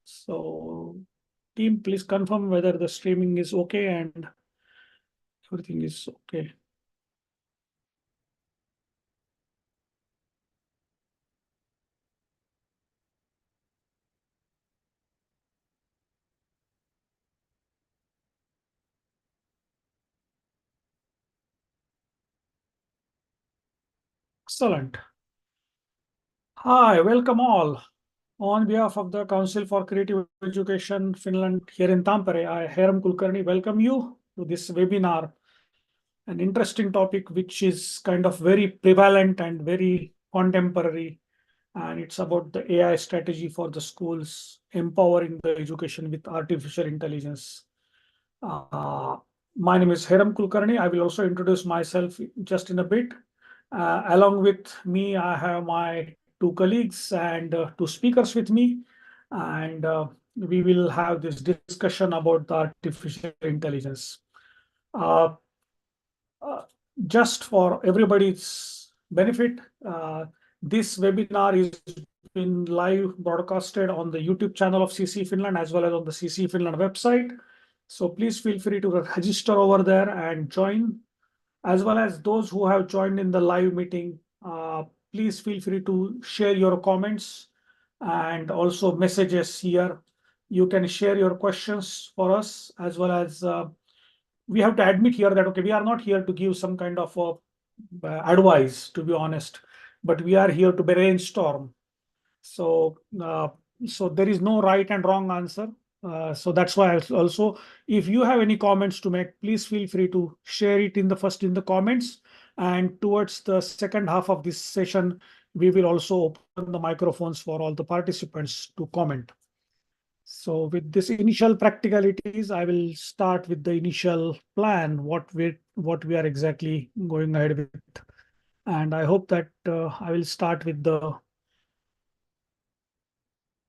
So, team, please confirm whether the streaming is okay and everything is okay. Excellent. Hi, welcome all. On behalf of the Council for Creative Education Finland here in Tampere, I, Hiram Kulkarni, welcome you to this webinar, an interesting topic which is kind of very prevalent and very contemporary. And it's about the AI strategy for the schools, empowering the education with artificial intelligence. Uh, my name is Hiram Kulkarni. I will also introduce myself just in a bit. Along with me, I have my two colleagues and two speakers with me. And we will have this discussion about the artificial intelligence. Uh, uh, just for everybody's benefit, this webinar is been live broadcasted on the YouTube channel of CCE Finland as well as on the CCE Finland website. So please feel free to register over there and join, as well as those who have joined in the live meeting. Please feel free to share your comments and also messages here. You can share your questions for us, as well as we have to admit here that, okay, we are not here to give some kind of advice, to be honest, but we are here to brainstorm. So, so there is no right and wrong answer. So that's why also, if you have any comments to make, please feel free to share it in the comments. And towards the second half of this session, we will also open the microphones for all the participants to comment. So with this initial practicalities, I will start with the initial plan, what we are exactly going ahead with. And I hope that I will start with the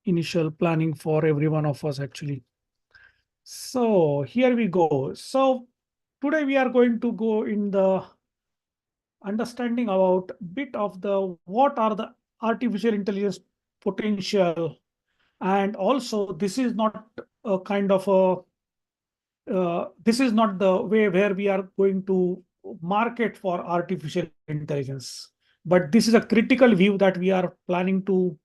initial planning for every one of us actually. So here we go. So today we are going to go in the understanding about bit of the what are the artificial intelligence potential, and also this is not a kind of a this is not the way where we are going to market for artificial intelligence, but this is a critical view that we are planning to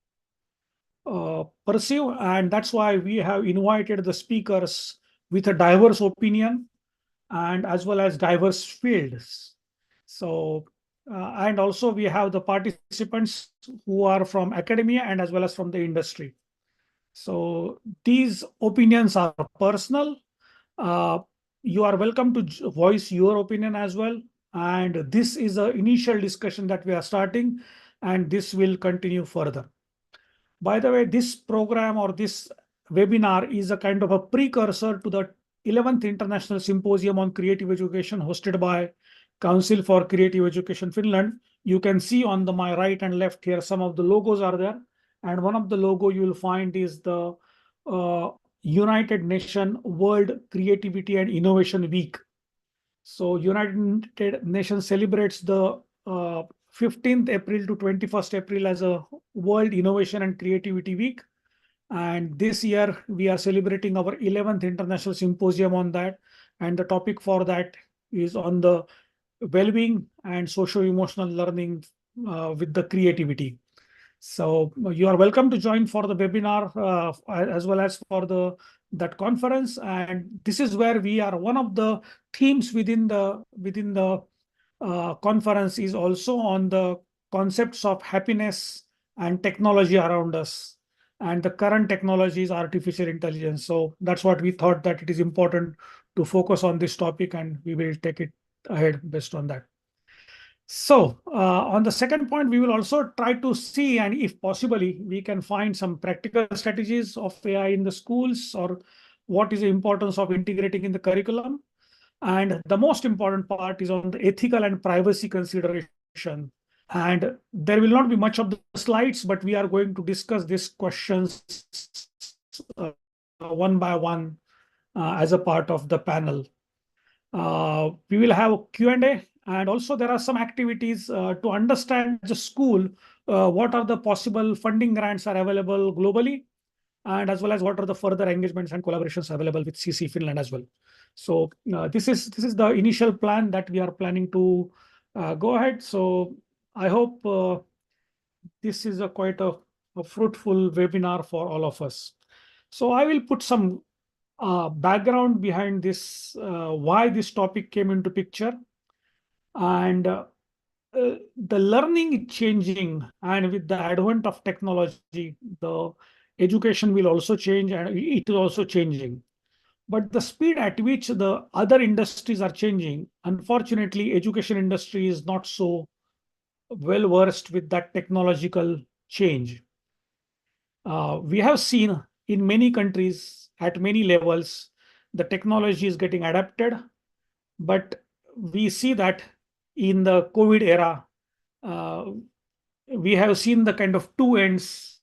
pursue, and that's why we have invited the speakers with a diverse opinion and as well as diverse fields. So and also we have the participants who are from academia and as well as from the industry. So these opinions are personal. uh, you are welcome to voice your opinion as well, and this is an initial discussion that we are starting, and this will continue further. By the way, this program or this webinar is a kind of a precursor to the 11th International Symposium on Creative Education hosted by Council for Creative Education Finland. You can see on my right and left here, some of the logos are there. And one of the logo you will find is the United Nations World Creativity and Innovation Week. So United Nations celebrates the 15th April to 21st April as a World Innovation and Creativity Week. And this year we are celebrating our 11th International Symposium on that. And the topic for that is on the well-being and socio-emotional learning with the creativity. So you are welcome to join for the webinar as well as for that conference. And this is where we are. One of the themes within the conference is also on the concepts of happiness and technology around us. And the current technology is artificial intelligence. So that's what we thought, that it is important to focus on this topic, and we will take it ahead based on that. So on the second point, we will also try to see, and if possibly, we can find some practical strategies of AI in the schools, or what is the importance of integrating in the curriculum. And the most important part is on the ethical and privacy consideration. And there will not be much of the slides, but we are going to discuss these questions one by one as a part of the panel. We will have a Q&A, and also there are some activities to understand the school, what are the possible funding grants are available globally, and as well as what are the further engagements and collaborations available with CCE Finland as well. So this is the initial plan that we are planning to go ahead. So I hope this is a quite a fruitful webinar for all of us. So I will put some background behind this, why this topic came into picture, and the learning is changing, and with the advent of technology, the education will also change, and it is also changing. But the speed at which the other industries are changing, unfortunately, education industry is not so well versed with that technological change. We have seen in many countries at many levels, the technology is getting adapted, but we see that in the COVID era, uh, we have seen the kind of two ends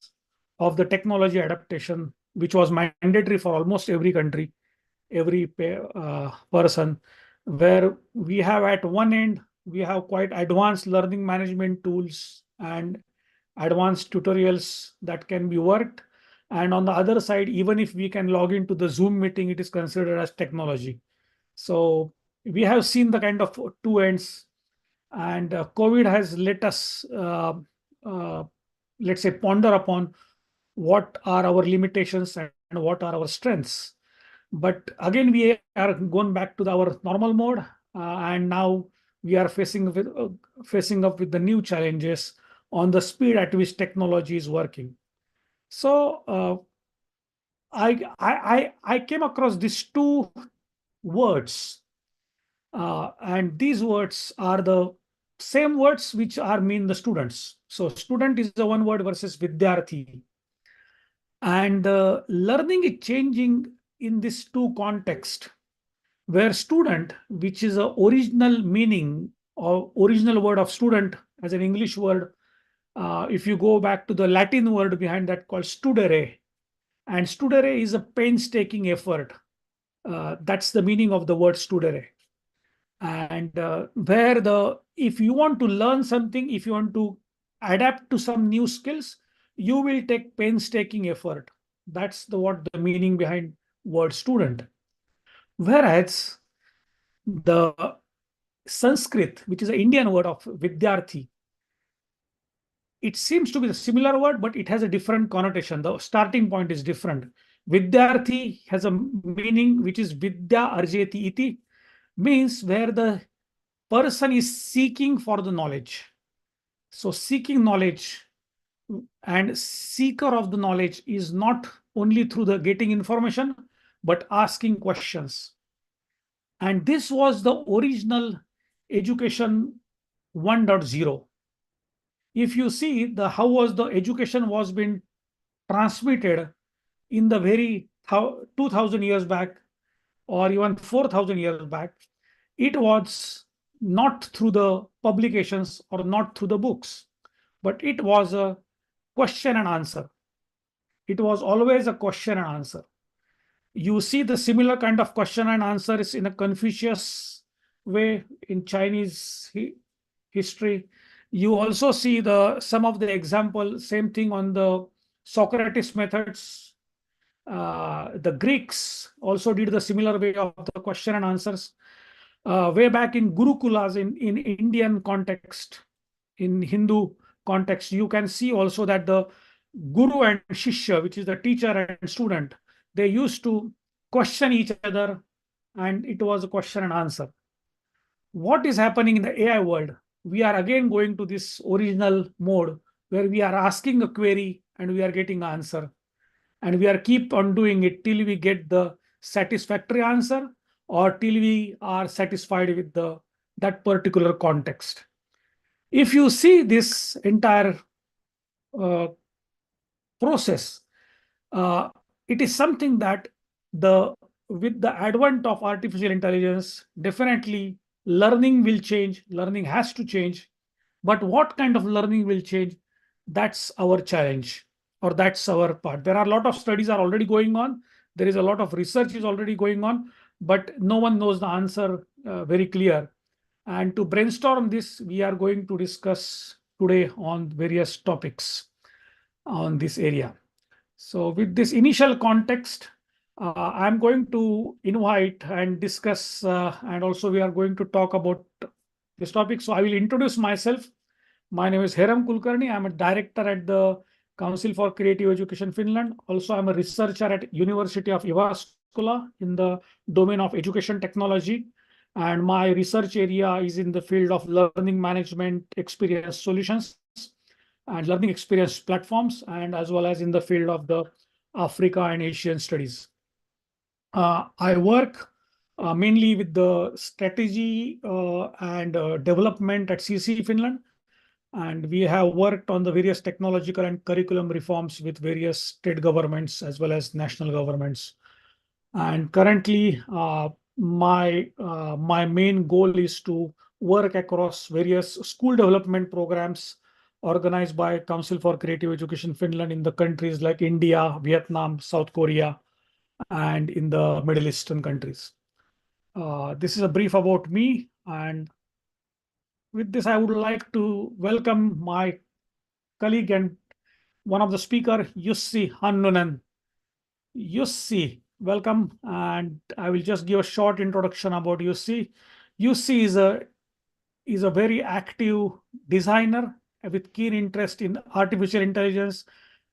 of the technology adaptation, which was mandatory for almost every country, every person, where we have at one end, we have quite advanced learning management tools and advanced tutorials that can be worked. And on the other side, even if we can log into the Zoom meeting, it is considered as technology. So we have seen the kind of two ends, and COVID has let us, uh, let's say, ponder upon what are our limitations and what are our strengths. But again, we are going back to our normal mode, and now we are facing up with the new challenges on the speed at which technology is working. So I came across these two words, and these words are the same words which are mean the students. So student is the one word versus vidyarthi, and learning is changing in this two context, where student, which is a original meaning or original word of student as an English word, if you go back to the Latin word behind that called studere, and studere is a painstaking effort. That's the meaning of the word studere. And where the, if you want to learn something, if you want to adapt to some new skills, you will take painstaking effort. That's the what the meaning behind word student. Whereas the Sanskrit, which is an Indian word of vidyarthi, it seems to be a similar word, but it has a different connotation. The starting point is different. Vidyarthi has a meaning which is vidya arjeti iti, means where the person is seeking for the knowledge. So seeking knowledge and seeker of the knowledge is not only through the getting information, but asking questions. And this was the original education 1.0. If you see the how was the education was being transmitted in the very 2000 years back, or even 4000 years back, it was not through the publications or not through the books, but it was a question and answer. It was always a question and answer. You see the similar kind of question and answers in a Confucius way in Chinese history. You also see the some of the example, same thing on the Socrates methods. The Greeks also did the similar way of the question and answers. Way back in Gurukulas in Indian context, in Hindu context, you can see also that the Guru and Shishya, which is the teacher and student, they used to question each other, and it was a question and answer. What is happening in the AI world? We are again going to this original mode where we are asking a query and we are getting an answer, and we are keep on doing it till we get the satisfactory answer or till we are satisfied with the that particular context. If you see this entire uh, process, uh, it is something that the with the advent of artificial intelligence, definitely learning will change. Learning has to change, but what kind of learning will change? That's our challenge, or that's our part. There are a lot of studies are already going on. There is a lot of research is already going on, but no one knows the answer very clear. And to brainstorm this, we are going to discuss today on various topics on this area. So with this initial context, I'm going to invite and discuss, and also we are going to talk about this topic. So I will introduce myself. My name is Heram Kulkarni. I'm a director at the Council for Creative Education Finland. Also, I'm a researcher at University of Jyväskylä in the domain of education technology. And my research area is in the field of learning management experience solutions and learning experience platforms, and as well as in the field of the Africa and Asian studies. I work mainly with the strategy and development at CCE Finland, and we have worked on the various technological and curriculum reforms with various state governments as well as national governments. And currently, my main goal is to work across various school development programs organized by Council for Creative Education Finland in the countries like India, Vietnam, South Korea, and in the Middle Eastern countries. This is a brief about me, and with this, I would like to welcome my colleague and one of the speaker, Jussi Hannunen. Jussi, welcome, and I will just give a short introduction about Jussi. Jussi is a very active designer with keen interest in artificial intelligence,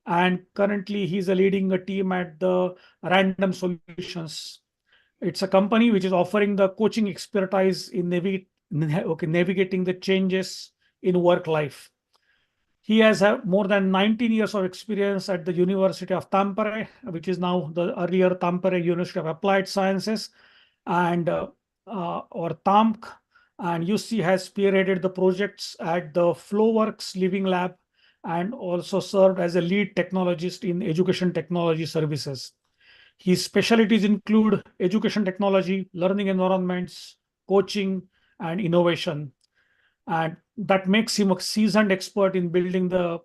and currently he's leading a team at the Random Solutions. It's a company which is offering the coaching expertise in navigating the changes in work life. He has more than 19 years of experience at the University of Tampere, which is now the earlier Tampere University of Applied Sciences, and or TAMK. And UC has spearheaded the projects at the Flowworks Living Lab and also served as a lead technologist in education technology services. His specialties include education technology, learning environments, coaching, and innovation. And that makes him a seasoned expert in building the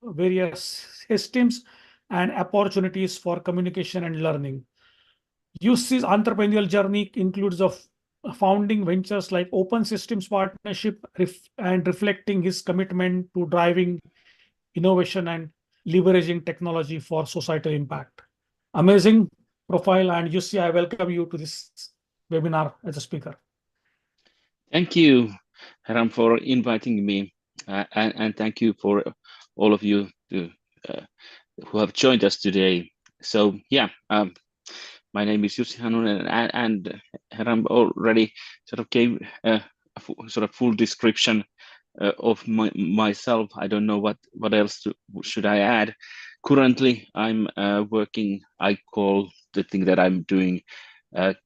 various systems and opportunities for communication and learning. UC's entrepreneurial journey includes of founding ventures like Open Systems Partnership and reflecting his commitment to driving innovation and leveraging technology for societal impact. Amazing profile, and UC, I welcome you to this webinar as a speaker. Thank you, Haram, for inviting me, and thank you for all of you who have joined us today. So yeah, my name is Jussi Hannunen, and Haram already sort of gave a sort of full description of myself. I don't know what else should I add. Currently, I'm working. I call the thing that I'm doing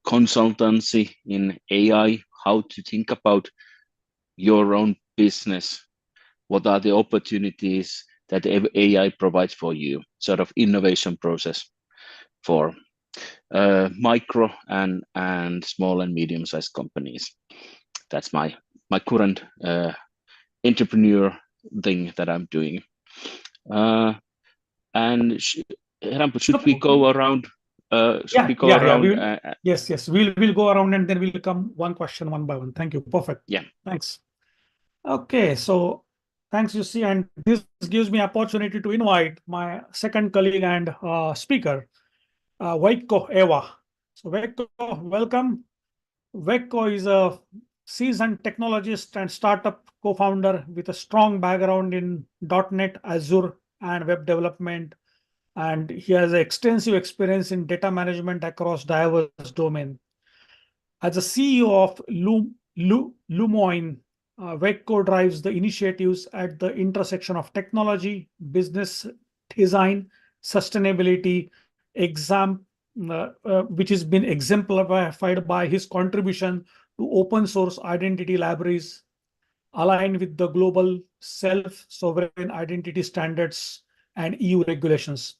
consultancy in AI. How to think about your own business. What are the opportunities that AI provides for you? Sort of innovation process for micro and small and medium-sized companies. That's my current entrepreneur thing that I'm doing. And should we go around? Should we go around? Yes. We'll go around and then we'll come one question one by one. Thank you. Perfect. Yeah. Thanks. Okay, so thanks, Jussi, and this gives me opportunity to invite my second colleague and speaker, Veikko Eva. So Veikko, welcome. Veikko is a seasoned technologist and startup co-founder with a strong background in .NET, Azure, and web development. And he has extensive experience in data management across diverse domains. As a CEO of Lumoin, Veikko drives the initiatives at the intersection of technology, business design, sustainability, which has been exemplified by his contribution to open source identity libraries aligned with the global self-sovereign identity standards and EU regulations.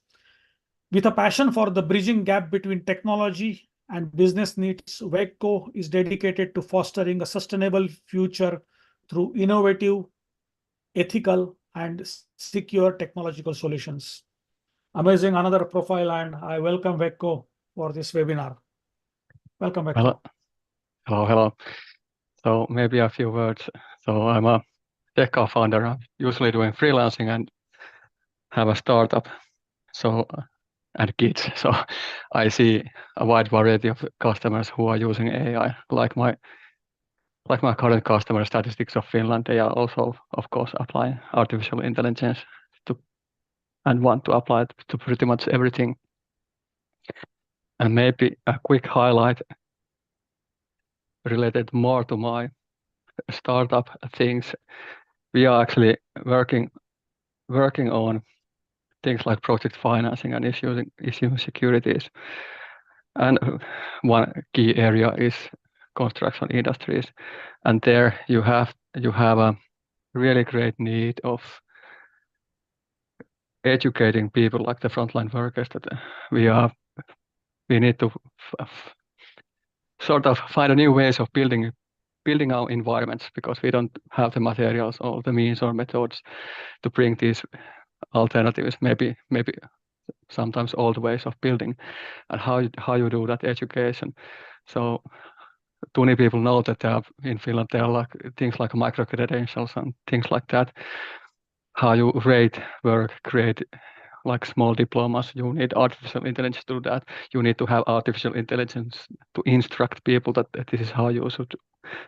With a passion for the bridging gap between technology and business needs, Veikko is dedicated to fostering a sustainable future through innovative, ethical, and secure technological solutions. Amazing, another profile, and I welcome Veikko for this webinar. Welcome, Veikko. Hello. So maybe a few words. So I'm a tech co-founder. I'm usually doing freelancing and have a startup. So and kids. So I see a wide variety of customers who are using AI, like my current customer Statistics of Finland. They are also, of course, applying artificial intelligence and want to apply it to pretty much everything. And maybe a quick highlight related more to my startup things. We are actually working on things like project financing and issue securities. And one key area is construction industries. And there you have a really great need of educating people, like the frontline workers, that we need to sort of find a new ways of building our environments, because we don't have the materials or the means or methods to bring these alternatives, maybe sometimes old ways of building, and how you do that education. So too many people know that in Finland there are like things like micro credentials and things like that. How you rate work, create like small diplomas. You need artificial intelligence to do that. You need to have artificial intelligence to instruct people that this is how you should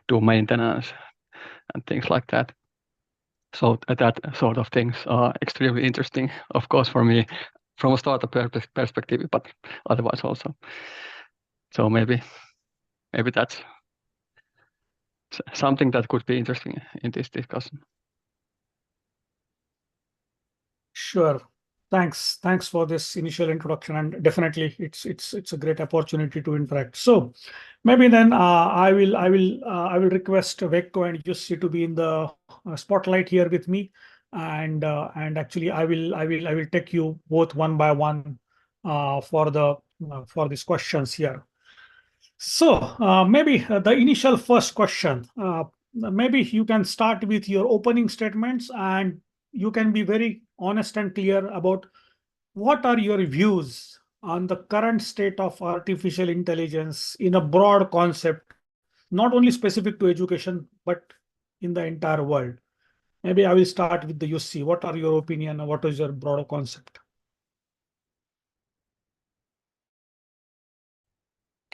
do maintenance and things like that. So that sort of things are extremely interesting, of course, for me from a startup perspective, but otherwise also. So maybe that's something that could be interesting in this discussion. Sure. Thanks for this initial introduction, and definitely it's a great opportunity to interact. So maybe then I will request Veikko and Jussi to be in the spotlight here with me, and actually I will take you both one by one for these questions here. So maybe the initial first question, maybe you can start with your opening statements, and you can be very honest and clear about what are your views on the current state of artificial intelligence in a broad concept, not only specific to education, but in the entire world. Maybe I will start with the Jussi. What are your opinion, or what is your broader concept?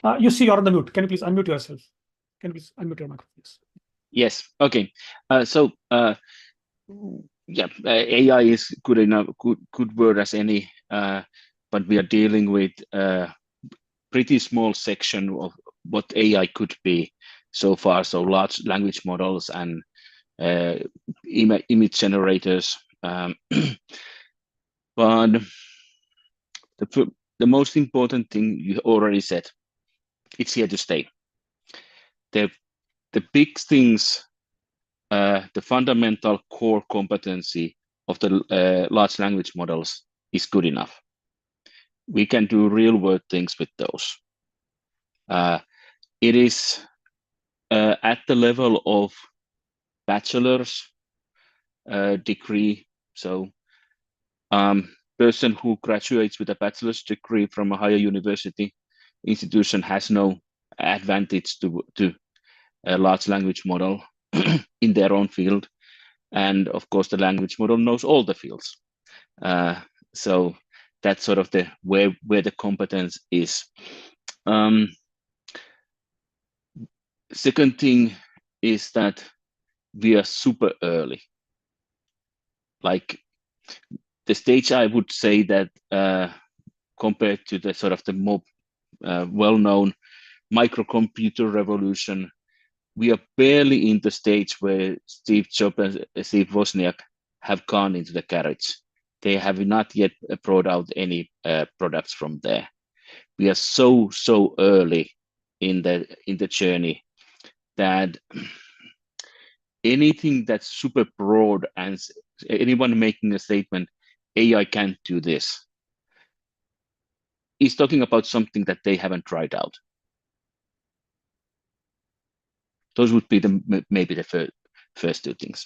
Jussi, you're on the mute. Can you please unmute yourself? Can you please unmute your microphone, please? Yes. Okay. Yeah, AI is good enough, good word as any, but we are dealing with a pretty small section of what AI could be so far. So large language models and image generators. But the most important thing you already said, it's here to stay. The big things, the fundamental core competency of the large language models is good enough. We can do real world things with those. It is at the level of bachelor's degree. So person who graduates with a bachelor's degree from a higher university institution has no advantage to a large language model in their own field. And of course, the language model knows all the fields. So that's sort of the where the competence is. Second thing is that we are super early. Like the stage, I would say that compared to the sort of the more well-known microcomputer revolution, we are barely in the stage where Steve Jobs and Steve Wozniak have gone into the garage. They have not yet brought out any products from there. We are so early in the journey that anything that's super broad and anyone making a statement, AI can't do this, is talking about something that they haven't tried out. Those would be maybe the first two things.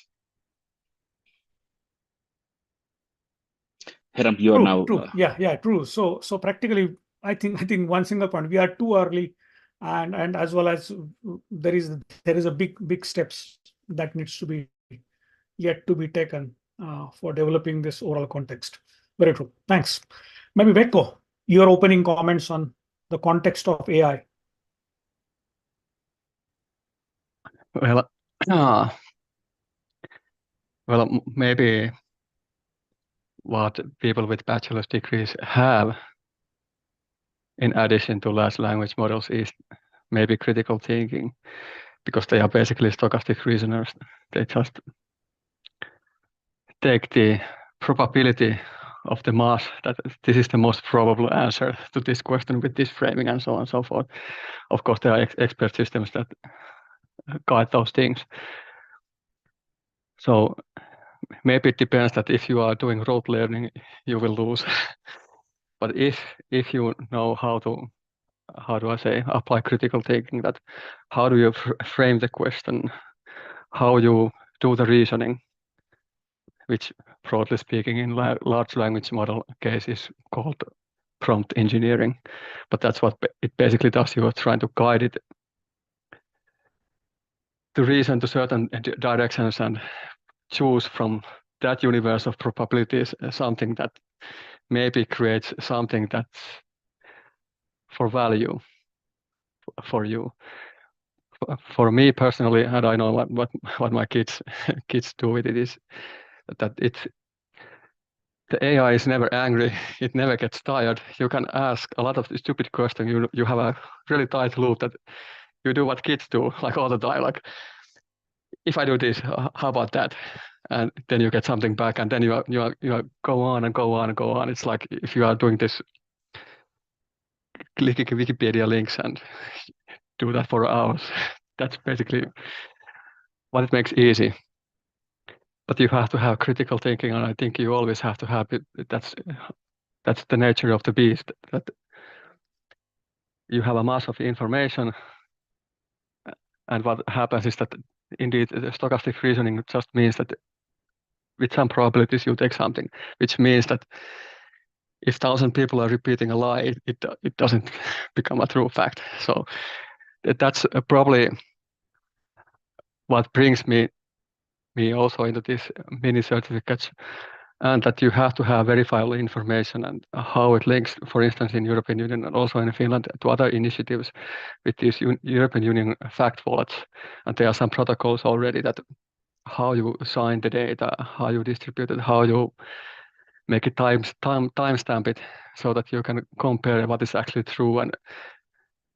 Herram, you are now. True. Yeah, true. So practically, I think one single point: we are too early, and as well as there is a big steps that needs to be yet to be taken for developing this overall context. Very true. Thanks. Maybe Veikko, your opening comments on the context of AI. Well, maybe what people with bachelor's degrees have, in addition to large language models, is maybe critical thinking, because they are basically stochastic reasoners. They just take the probability of the mass that this is the most probable answer to this question with this framing and so on and so forth. Of course, there are expert systems that guide those things. So maybe it depends that if you are doing rote learning, you will lose. But if you know how do I say, apply critical thinking, that how do you frame the question, how you do the reasoning, which broadly speaking in large language model case is called prompt engineering. But that's what it basically does. You are trying to guide it to reason to certain directions and choose from that universe of probabilities something that maybe creates something that's for value for you. For me personally, and I know what my kids do with it, is that the AI is never angry. It never gets tired. You can ask a lot of stupid questions. You have a really tight loop that you do what kids do, like all the time. Like, if I do this, how about that? And then you get something back, and then you go on and go on and go on. It's like if you are doing this, clicking Wikipedia links and do that for hours. That's basically what it makes easy. But you have to have critical thinking, and I think you always have to have it. That's the nature of the beast, that you have a mass of information, and what happens is that indeed the stochastic reasoning just means that with some probabilities you take something, which means that if 1,000 people are repeating a lie, it doesn't become a true fact. So that's probably what brings me also into this mini certificates, and that you have to have verifiable information and how it links, for instance, in European Union and also in Finland, to other initiatives with these European Union fact wallets. And there are some protocols already that how you sign the data, how you distribute it, how you make it timestamp it, so that you can compare what is actually true and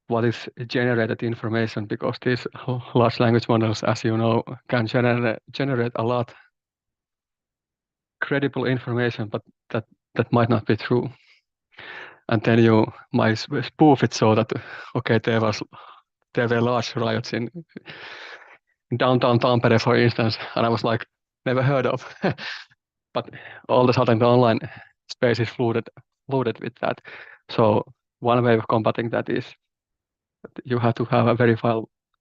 what is generated information, because these large language models, as you know, can generate a lot credible information, but that might not be true. And then you might spoof it so that, okay, there were large riots in downtown Tampere, for instance, and I was like, never heard of. But all of a sudden the online space is loaded with that. So one way of combating that is that you have to have a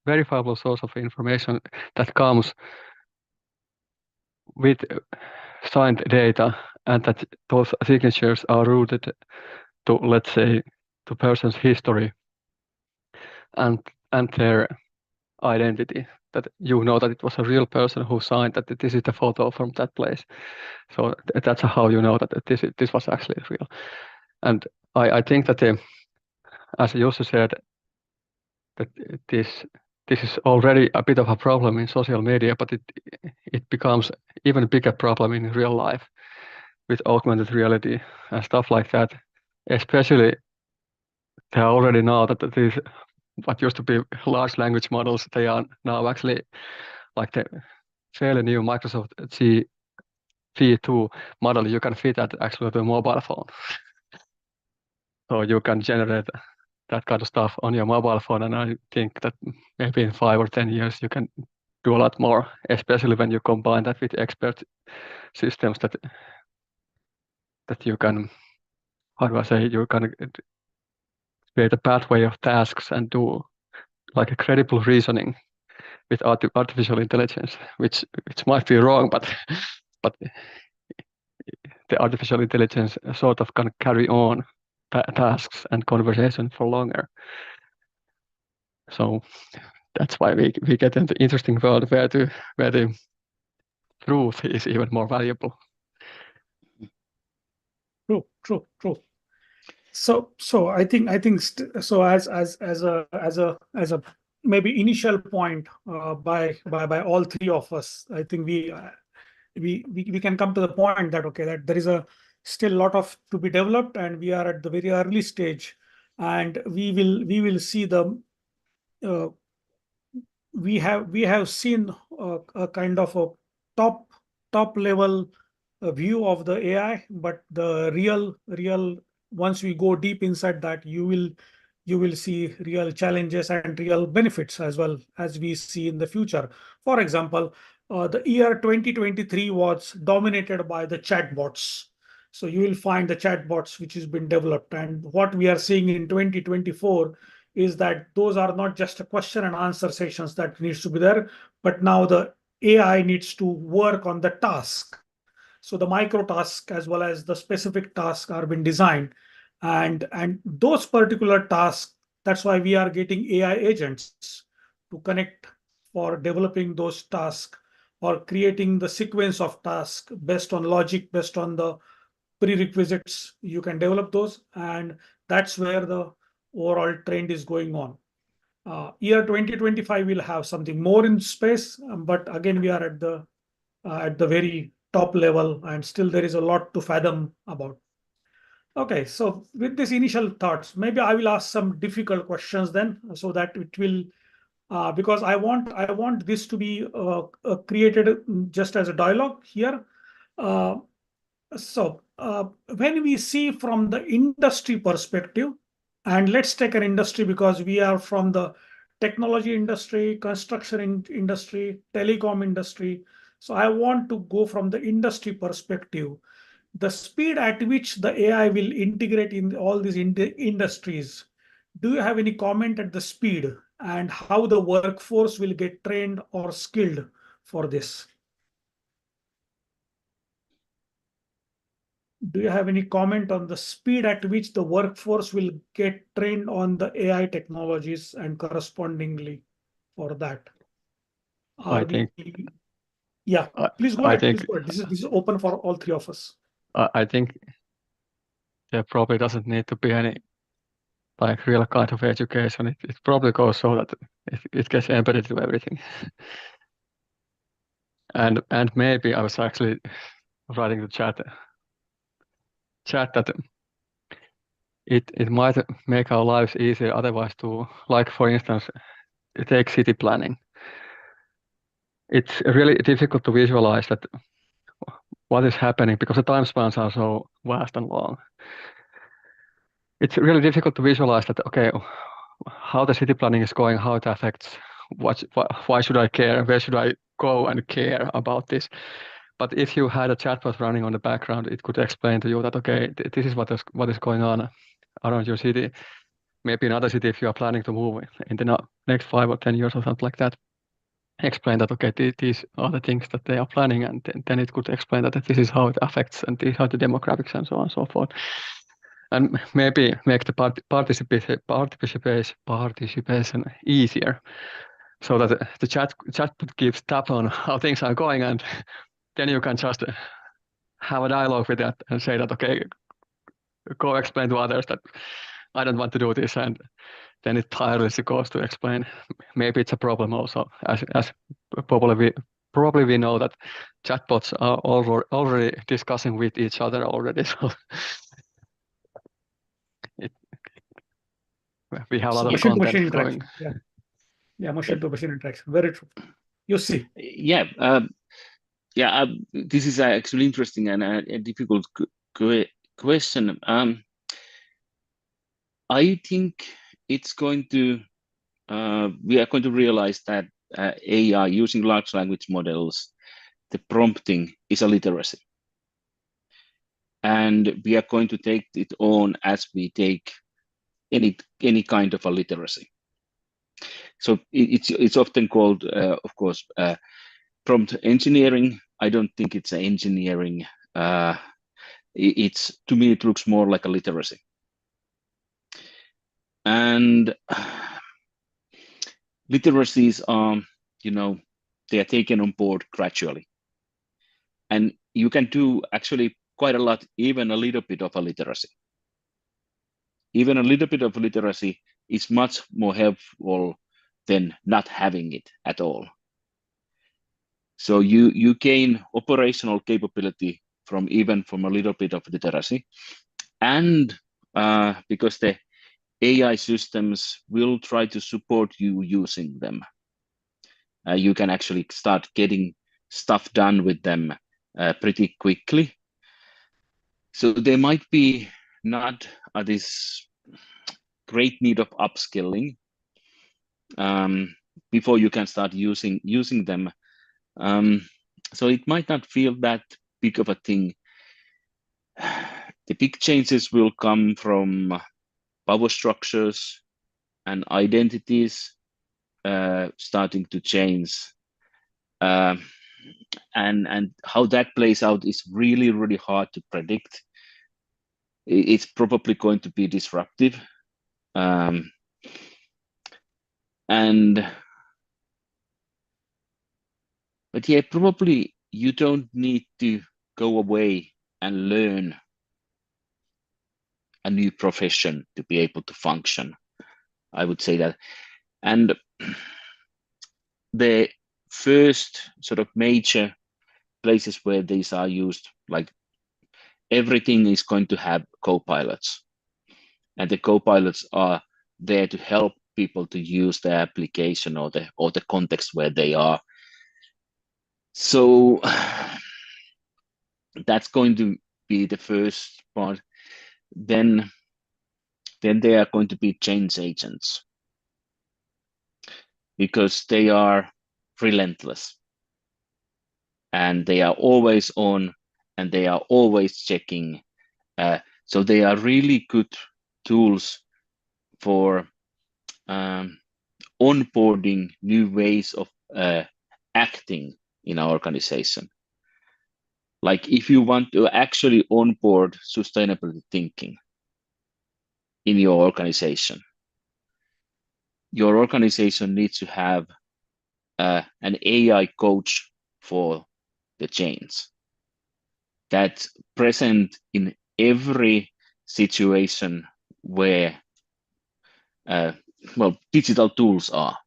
verifiable source of information that comes with signed data, and that those signatures are rooted to, let's say, to person's history and their identity, that you know that it was a real person who signed, that this is the photo from that place. So that's how you know that this was actually real. And I think that as Jussi said, that this is already a bit of a problem in social media, but it becomes even a bigger problem in real life with augmented reality and stuff like that. Especially, they already know that these what used to be large language models, they are now actually like the fairly new Microsoft V2 model. You can fit that actually to a mobile phone. So you can generate that kind of stuff on your mobile phone, and I think that maybe in 5 or 10 years you can do a lot more, especially when you combine that with expert systems that you can, how do I say, you can create a pathway of tasks and do like a credible reasoning with artificial intelligence, which might be wrong, but the artificial intelligence sort of can carry on tasks and conversation for longer. So that's why we get into the interesting world where the truth is even more valuable. True. So I think so as a maybe initial point by all three of us, I think we can come to the point that okay, that there is a still lot of to be developed, and we are at the very early stage, and we will see the uh, we have seen a kind of a top top level view of the AI, but the real once we go deep inside that, you will see real challenges and real benefits as well as we see in the future. For example, the year 2023 was dominated by the chatbots. So you will find the chatbots which has been developed, and what we are seeing in 2024 is that those are not just a question and answer sessions that needs to be there, but now the AI needs to work on the task. So the micro task as well as the specific task are being designed, and those particular tasks. That's why we are getting AI agents to connect for developing those tasks or creating the sequence of tasks based on logic, based on the prerequisites. You can develop those, and that's where the overall trend is going on. Year 2025 will have something more in space, but again we are at the very top level, and still there is a lot to fathom about. Okay, so with this initial thoughts, maybe I will ask some difficult questions then, so that it will because I want this to be created just as a dialogue here. Uh, when we see from the industry perspective, and let's take an industry because we are from the technology industry, construction industry, telecom industry. So I want to go from the industry perspective. The speed at which the AI will integrate in all these industries. Do you have any comment at the speed and how the workforce will get trained or skilled for this? Do you have any comment on the speed at which the workforce will get trained on the AI technologies and correspondingly for that? I think Yeah, I, please go I ahead. think Please go ahead. This is open for all three of us. I think there probably doesn't need to be any like real kind of education. It probably goes so that it gets embedded to everything. And maybe I was actually writing the chat that it might make our lives easier otherwise to, like for instance, take city planning. It's really difficult to visualize that what is happening because the time spans are so vast and long. It's really difficult to visualize that, okay, how the city planning is going, how it affects, why should I care, where should I go and care about this? But if you had a chatbot running on the background, it could explain to you that, okay, this is what is going on around your city. Maybe another city, if you are planning to move in the next 5 or 10 years or something like that, explain that, okay, these are the things that they are planning, and then it could explain that this is how it affects, and these are the demographics and so on and so forth. And maybe make the participation easier, so that the chatbot gives tap on how things are going, and then you can just have a dialogue with that and say that, okay, go explain to others that I don't want to do this, and then it tirelessly goes to explain. Maybe it's a problem also, as probably we know that chatbots are already discussing with each other already. So we have a lot of Machine to content machine going. interaction. Yeah, machine to machine interaction. Very true. You see. Yeah, this is actually interesting and a difficult question. I think it's going to we are going to realize that AI using large language models, the prompting is a literacy, and we are going to take it on as we take any kind of a literacy. So it's often called, of course, prompt engineering. I don't think it's an engineering. It's, to me, it looks more like a literacy. And literacies are, they are taken on board gradually. And you can do actually quite a lot, even a little bit of a literacy. even a little bit of literacy is much more helpful than not having it at all. So you gain operational capability from a little bit of literacy, and because the AI systems will try to support you using them, you can actually start getting stuff done with them pretty quickly. So there might be not this great need of upskilling before you can start using them. So it might not feel that big of a thing. The big changes will come from power structures and identities starting to change. And how that plays out is really, really hard to predict. It's probably going to be disruptive. But yeah, probably you don't need to go away and learn a new profession to be able to function. I would say that. And the first sort of major places where these are used, like everything is going to have co-pilots, and the co-pilots are there to help people to use the application or the context where they are. So that's going to be the first part. Then there are going to be change agents, because they are relentless and they are always on and they are always checking. So they are really good tools for onboarding new ways of acting in our organization. Like if you want to actually onboard sustainability thinking in your organization needs to have an AI coach for the change that's present in every situation where digital tools are,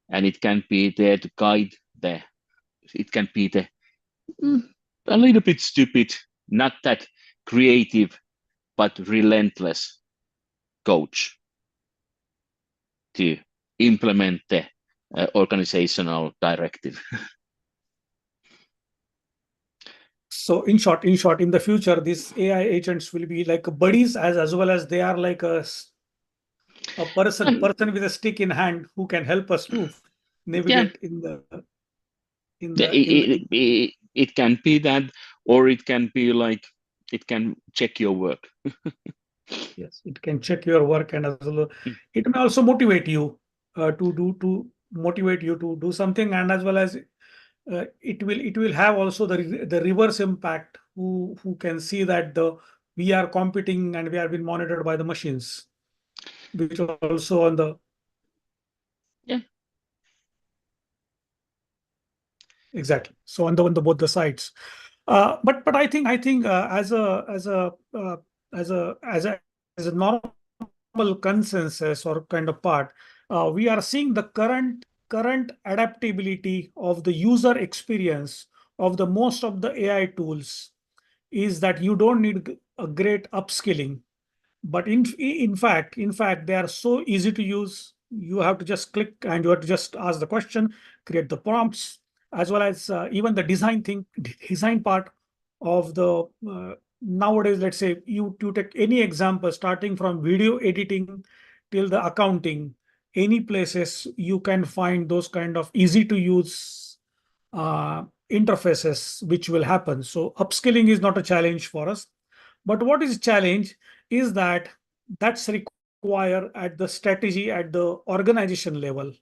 and it can be there to guide it can be a little bit stupid, not that creative, but relentless coach to implement the organizational directive. So in short, in the future, these AI agents will be like buddies as well as they are like a person with a stick in hand who can help us to navigate it can be that, or it can be like it can check your work. Yes, it can check your work, and as well, it may also motivate you to do something, and as well as it will have also the reverse impact. Who can see that we are competing and we are being monitored by the machines, which also on the exactly. So on the both the sides. But I think as a normal consensus or kind of part, we are seeing the current adaptability of the user experience of the most of the AI tools is that you don't need a great upskilling, but in fact they are so easy to use. You have to just click and you have to just ask the question, create the prompts, as well as even the design part of the nowadays. Let's say you take any example starting from video editing till the accounting, any places you can find those kind of easy to use interfaces which will happen. So upskilling is not a challenge for us, but what is challenge is that's required at the strategy at the organization level,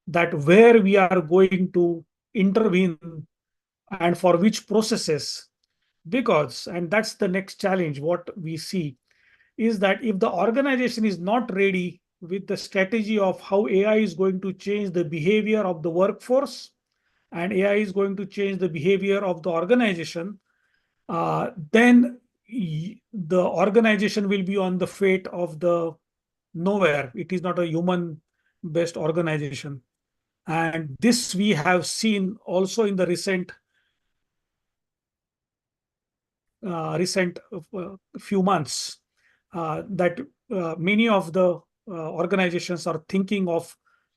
that where we are going to intervene and for which processes. Because, and that's the next challenge, what we see is that if the organization is not ready with the strategy of how AI is going to change the behavior of the workforce and AI is going to change the behavior of the organization, then the organization will be on the fate of the nowhere. It is not a human-based organization. And this we have seen also in the recent few months, that many of the organizations are thinking of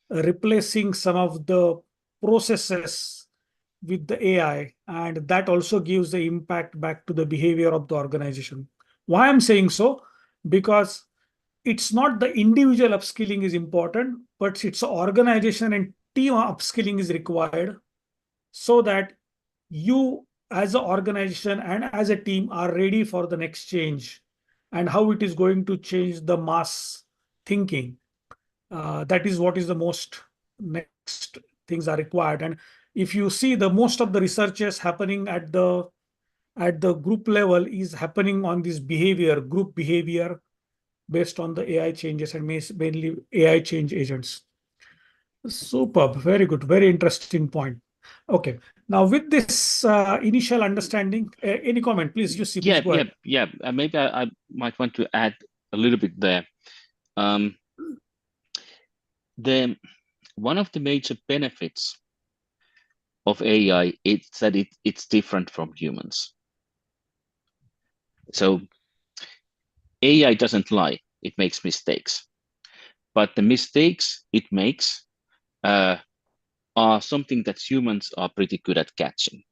replacing some of the processes with the AI, and that also gives the impact back to the behavior of the organization. Why I'm saying so? Because it's not the individual upskilling is important, but it's organization and team upskilling is required, so that you as an organization and as a team are ready for the next change and how it is going to change the mass thinking. That is what is the most next things are required. And if you see, the most of the researches happening at the group level is happening on this group behavior, based on the AI changes and mainly AI change agents. Superb, very good, very interesting point. Okay, now with this initial understanding, any comment, please? You see, please go ahead. Maybe I might want to add a little bit there. One of the major benefits of AI is that it's different from humans. So AI doesn't lie; it makes mistakes, but the mistakes it makes are something that humans are pretty good at catching.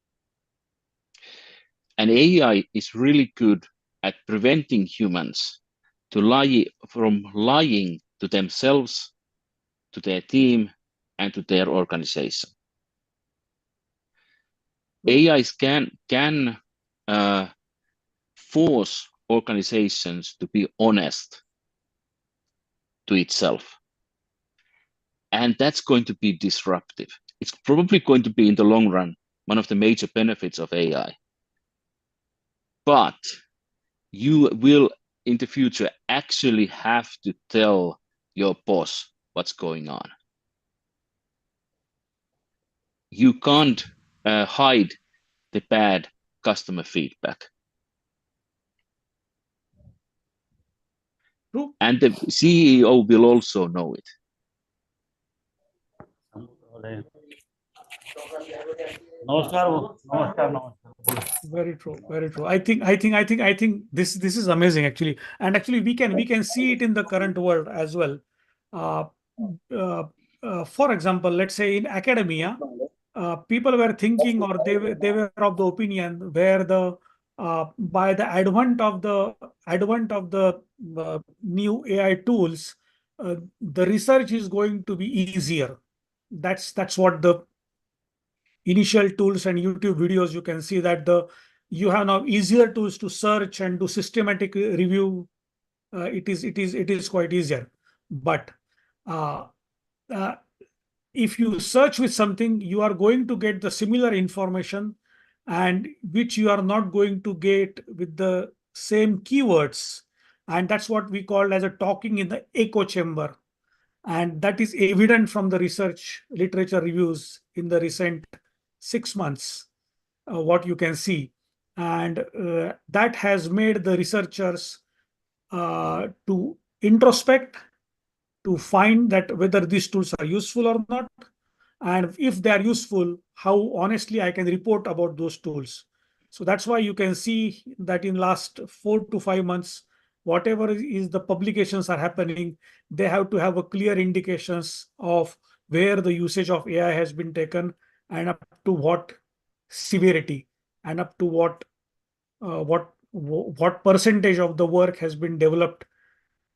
And AI is really good at preventing humans from lying to themselves, to their team, and to their organization. AIs can force organizations to be honest to itself. And that's going to be disruptive. It's probably going to be, in the long run, one of the major benefits of AI. But you will, in the future, actually have to tell your boss what's going on. You can't hide the bad customer feedback. True. And the CEO will also know it. Very true, very true. I think this is amazing, actually. And actually we can see it in the current world as well. Uh, for example, let's say in academia, people were thinking, or they were of the opinion, where by the advent of the new AI tools, the research is going to be easier. That's what the initial tools and YouTube videos, you can see that you have now easier tools to search and do systematic review. It is quite easier. But uh, uh, if you search with something, you are going to get the similar information, and which you are not going to get with the same keywords. And that's what we call as a talking in the echo chamber. And that is evident from the research literature reviews in the recent 6 months, what you can see. And that has made the researchers to introspect, to find that whether these tools are useful or not, and if they are useful, how honestly I can report about those tools. So that's why you can see that in last 4 to 5 months, whatever is the publications are happening, they have to have a clear indications of where the usage of AI has been taken, and up to what severity, and up to what percentage of the work has been developed,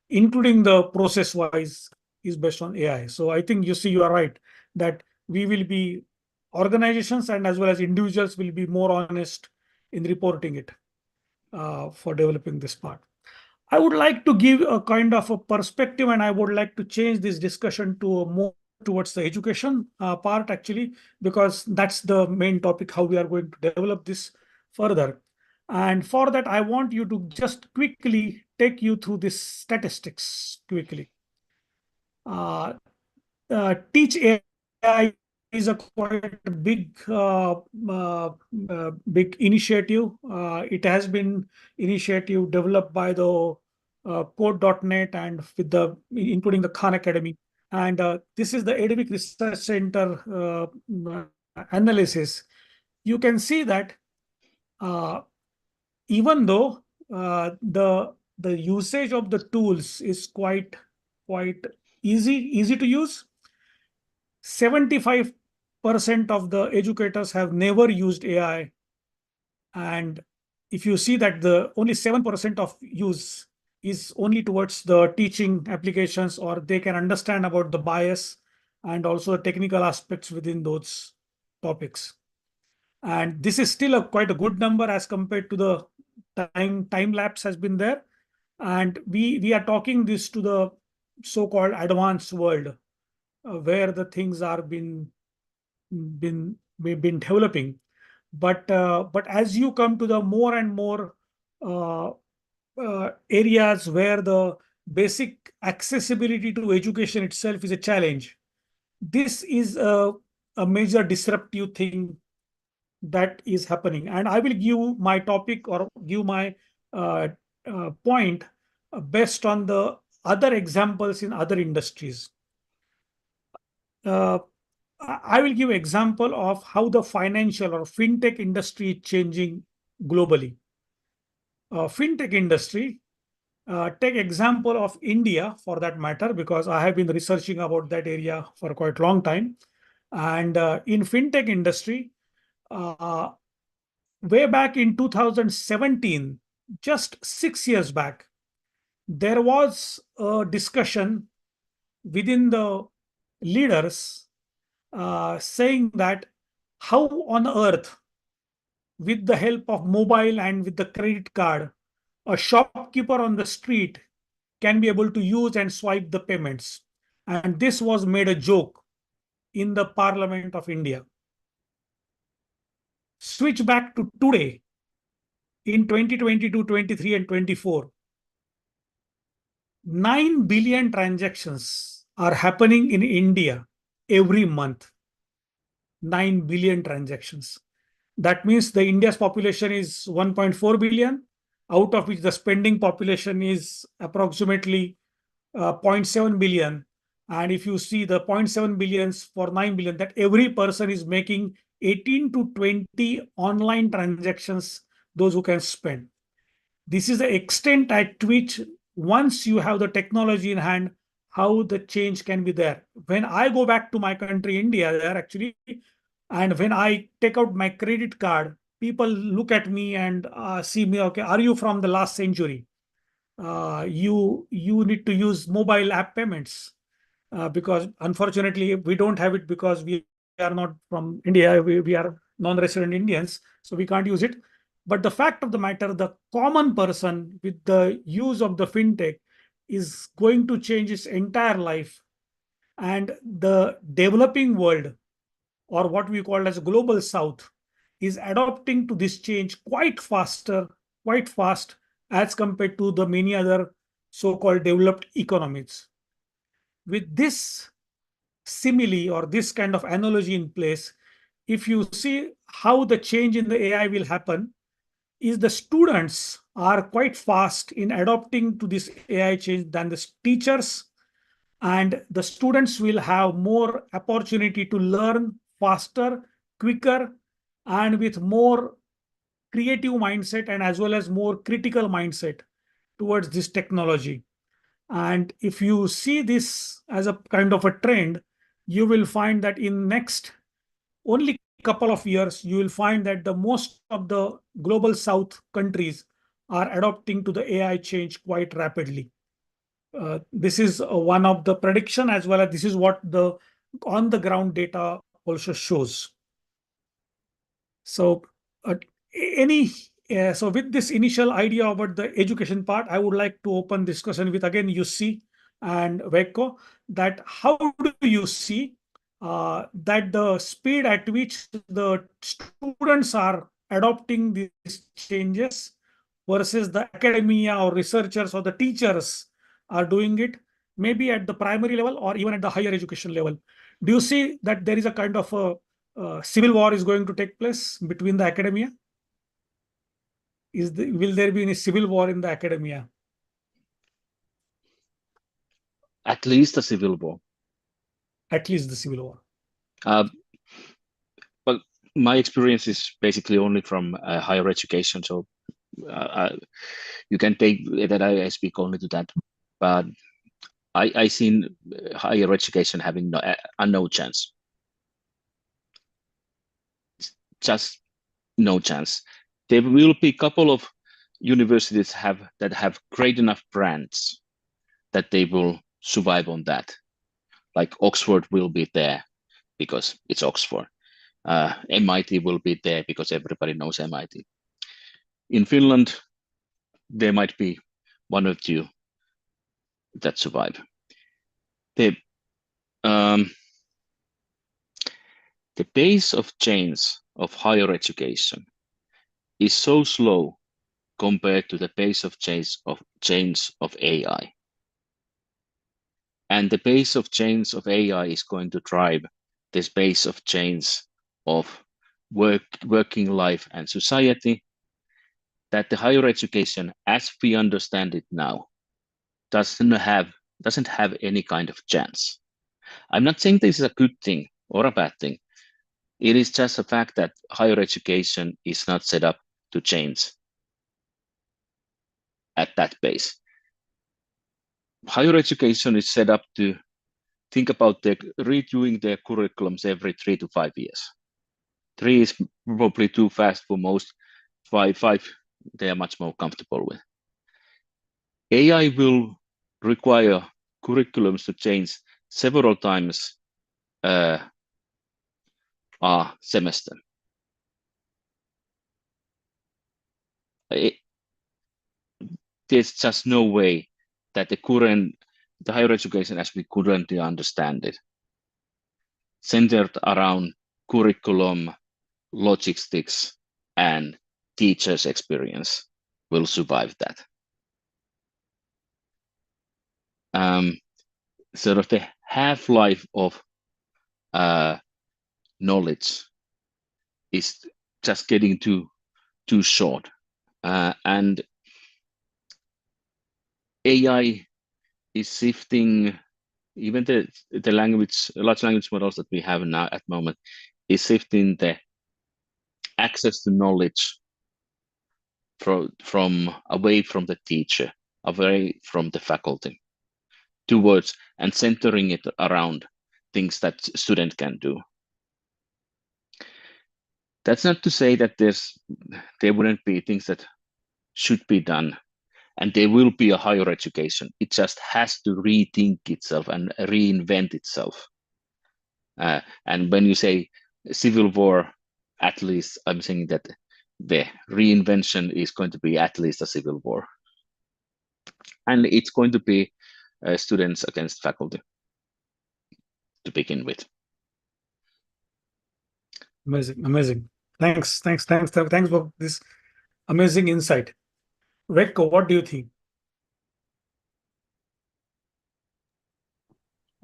including the process wise, is based on AI. So I think you are right that we will be, organizations and as well as individuals will be more honest in reporting it for developing this part. I would like to give a kind of a perspective, and I would like to change this discussion to a more towards the education part, actually, because that's the main topic, how we are going to develop this further. And for that, I want you to just quickly take you through this statistics quickly. Teach AI is a quite big big initiative. It has been initiative developed by the code.net and with the including the Khan Academy. And this is the Academic Research Center analysis. You can see that even though the usage of the tools is quite easy to use, 75% of the educators have never used AI. And if you see that the only 7% of use is only towards the teaching applications, or they can understand about the bias and also the technical aspects within those topics. And this is still quite a good number as compared to the time lapse has been there. And we are talking this to the so-called advanced world, where the things are been developing. But as you come to the more and more areas where the basic accessibility to education itself is a challenge, this is a major disruptive thing that is happening. And I will give my topic or give my point based on the other examples in other industries. I will give example of how the financial or fintech industry is changing globally. Fintech industry, take example of India for that matter, because I have been researching about that area for quite a long time. And in fintech industry, way back in 2017, just 6 years back, there was a discussion within the leaders saying that how on earth, with the help of mobile and with the credit card, a shopkeeper on the street can be able to use and swipe the payments. And this was made a joke in the Parliament of India. Switch back to today, in 2022, 23, and 24, 9 billion transactions are happening in India every month. 9 billion transactions. That means the India's population is 1.4 billion, out of which the spending population is approximately 0.7 billion. And if you see the 0.7 billions for 9 billion, that every person is making 18 to 20 online transactions, those who can spend. This is the extent at which, once you have the technology in hand, how the change can be there. When I go back to my country, India, there actually, and when I take out my credit card, people look at me and see me, okay, are you from the last century? You need to use mobile app payments, because unfortunately we don't have it, because we are not from India. We are non-resident Indians, so we can't use it. But the fact of the matter, the common person with the use of the fintech is going to change his entire life. And the developing world, or what we call as global south, is adopting to this change quite fast as compared to the many other so-called developed economies. With this simile or this kind of analogy in place, if you see how the change in the AI will happen, is the students are quite fast in adopting to this AI change than the teachers, and the students will have more opportunity to learn faster, quicker, and with more creative mindset, and as well as more critical mindset towards this technology. And if you see this as a kind of a trend, you will find that in next only couple of years, you will find that the most of the global south countries are adopting to the AI change quite rapidly. This is one of the prediction, as well as this is what the on the ground data also shows. So so with this initial idea about the education part, I would like to open discussion with again Yussi and Veikko, that how do you see that the speed at which the students are adopting these changes versus the academia or researchers or the teachers are doing it, maybe at the primary level or even at the higher education level. Do you see that there is a kind of a civil war is going to take place between the academia? Will there be any civil war in the academia? At least a civil war. At least the civil war. Well, my experience is basically only from higher education, so you can take that I speak only to that. But I seen higher education having no chance. Just no chance. There will be a couple of universities that have great enough brands that they will survive on that. Like Oxford will be there because it's Oxford. MIT will be there because everybody knows MIT. In Finland, there might be one or two that survive. The pace of change of higher education is so slow compared to the pace of change of AI. And the pace of change of AI is going to drive this pace of change of working life and society, that the higher education, as we understand it now, doesn't have any kind of chance. I'm not saying this is a good thing or a bad thing. It is just a fact that higher education is not set up to change at that pace. Higher education is set up to think about redoing their curriculums every 3 to 5 years. 3 is probably too fast for most. 5 they are much more comfortable with. AI will require curriculums to change several times a semester. There's just no way that the higher education as we currently understand it, centered around curriculum, logistics, and teachers' experience, will survive that. Sort of the half-life of knowledge is just getting too short, and AI is shifting. Even the large language models that we have now at the moment is shifting the access to knowledge from away from the teacher, away from the faculty, towards and centering it around things that student can do. That's not to say that there wouldn't be things that should be done, and there will be a higher education. It just has to rethink itself and reinvent itself. And when you say civil war, at least I'm saying that the reinvention is going to be at least a civil war. And it's going to be students against faculty to begin with. Amazing. Thanks for this amazing insight. Veikko, what do you think?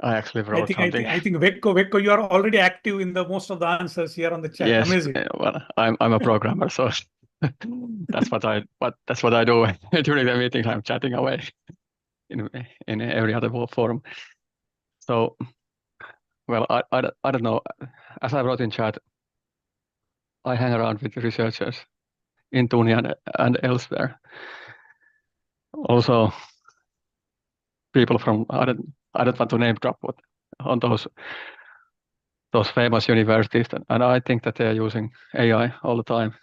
I actually wrote something. I think Veikko, you are already active in the most of the answers here on the chat. Yes, amazing. Well, I'm a programmer, so that's what I do during the meetings. I'm chatting away in every other forum. So, well, I don't know. As I wrote in chat, I hang around with researchers in Tuni and elsewhere. Also, people from I don't want to name drop, but on those famous universities, and I think that they are using AI all the time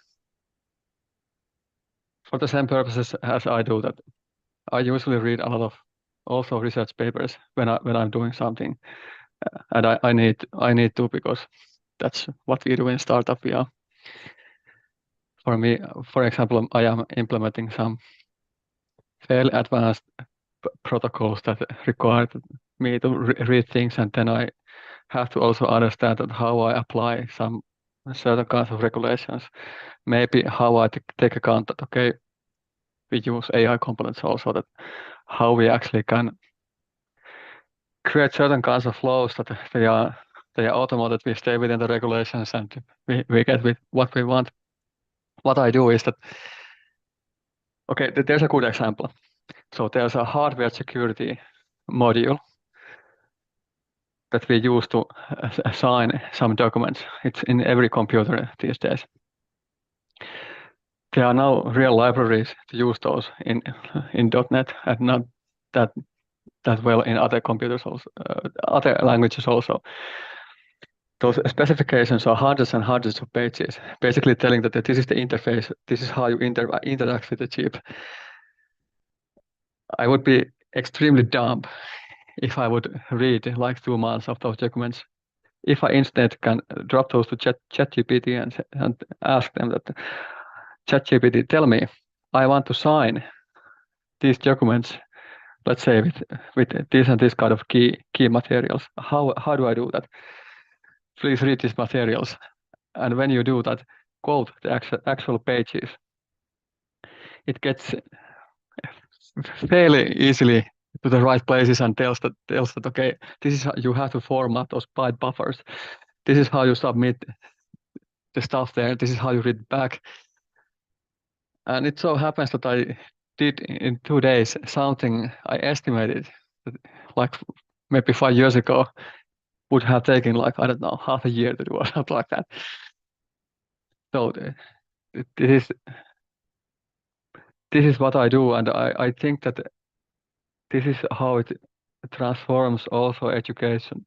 for the same purposes as I do. That I usually read a lot of also research papers when I'm doing something, and I need to, because that's what we do in startup. For me, for example, I am implementing some fairly advanced protocols that require me to read things, and then I have to also understand that how I apply some certain kinds of regulations. Maybe how I take account that, okay, we use AI components also, that how we actually can create certain kinds of flows that they are automated. We stay within the regulations and we get with what we want. What I do is that, okay, there's a good example. So there's a hardware security module that we use to assign some documents. It's in every computer these days. There are now real libraries to use those in .NET and not that well in other computers also, other languages also. Those specifications are hundreds and hundreds of pages, basically telling that this is the interface, this is how you interact with the chip. I would be extremely dumb if I would read like 2 months of those documents. If I instead can drop those to ChatGPT and ask them that, ChatGPT, tell me, I want to sign these documents, let's say with this and this kind of key materials. How do I do that? Please read these materials. And when you do that, quote the actual pages. It gets fairly easily to the right places and tells that okay, this is how you have to format those byte buffers. This is how you submit the stuff there. This is how you read back. And it so happens that I did in 2 days something I estimated that, like maybe 5 years ago, would have taken like, I don't know, half a year to do or something like that. So this is what I do, and I think that this is how it transforms also education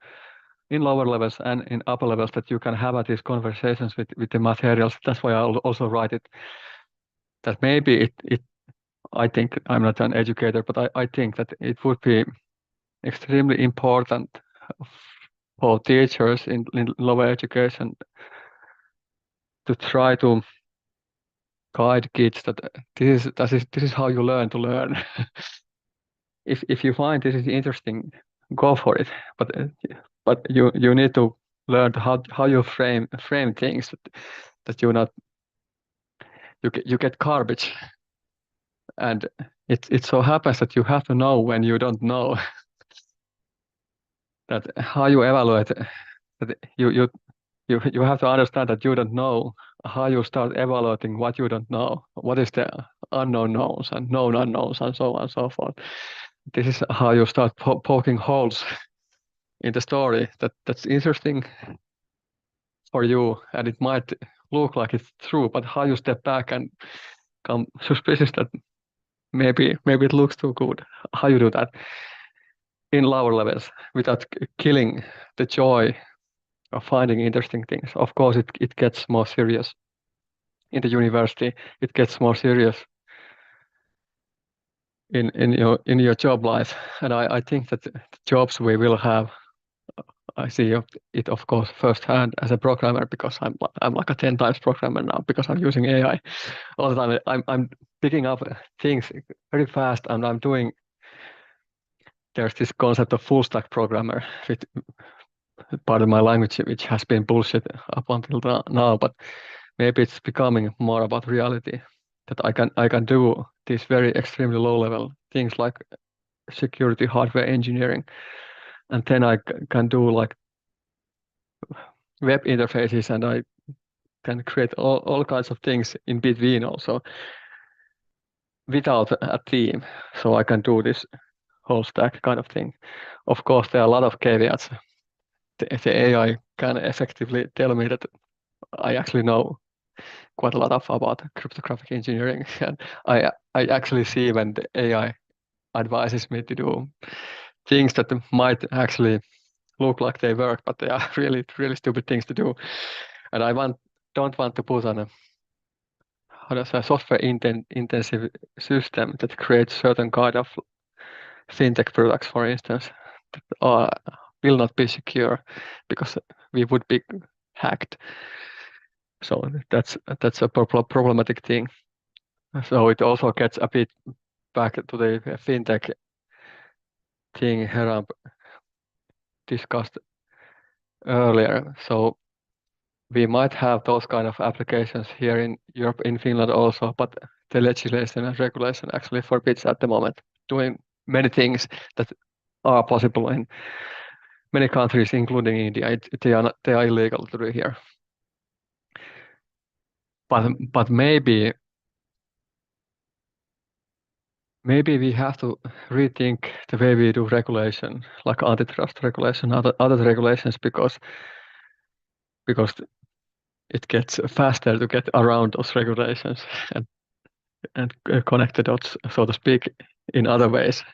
in lower levels and in upper levels, that you can have these conversations with the materials. That's why I also write it. That maybe I think I'm not an educator, but I think that it would be extremely important for teachers in lower education to try to guide kids that this is how you learn to learn. If you find this is interesting, go for it. But you need to learn how you frame things, that you get garbage, and it so happens that you have to know when you don't know. That how you evaluate, that you have to understand that you don't know. How you start evaluating what you don't know, what is the unknown knowns and known unknowns and so on and so forth. This is how you start poking holes in the story that's interesting for you, and it might look like it's true, but how you step back and come suspicious that maybe it looks too good. How you do that in lower levels without killing the joy of finding interesting things. Of course, it gets more serious in the university. It gets more serious in your job life, and I think that the jobs we will have, I see it of course firsthand as a programmer, because I'm like a 10 times programmer now because I'm using AI all the time. I'm picking up things very fast, and I'm doing. There's this concept of full stack programmer with part of my language, which has been bullshit up until now, but maybe it's becoming more about reality, that I can do these very extremely low level things like security hardware engineering, and then I can do like web interfaces, and I can create all kinds of things in between also without a team. So I can do this whole stack kind of thing. Of course, there are a lot of caveats. The AI can effectively tell me that I actually know quite a lot about cryptographic engineering, and I actually see when the AI advises me to do things that might actually look like they work, but they are really stupid things to do. And I don't want to put on a software intensive system that creates certain kind of fintech products, for instance, that will not be secure because we would be hacked. So that's a problematic thing. So it also gets a bit back to the fintech thing Heram discussed earlier. So we might have those kind of applications here in Europe, in Finland also, but the legislation and regulation actually forbids at the moment doing many things that are possible in many countries, including India. They are illegal to do here. But maybe we have to rethink the way we do regulation, like antitrust regulation, other regulations, because it gets faster to get around those regulations and connect the dots, so to speak, in other ways.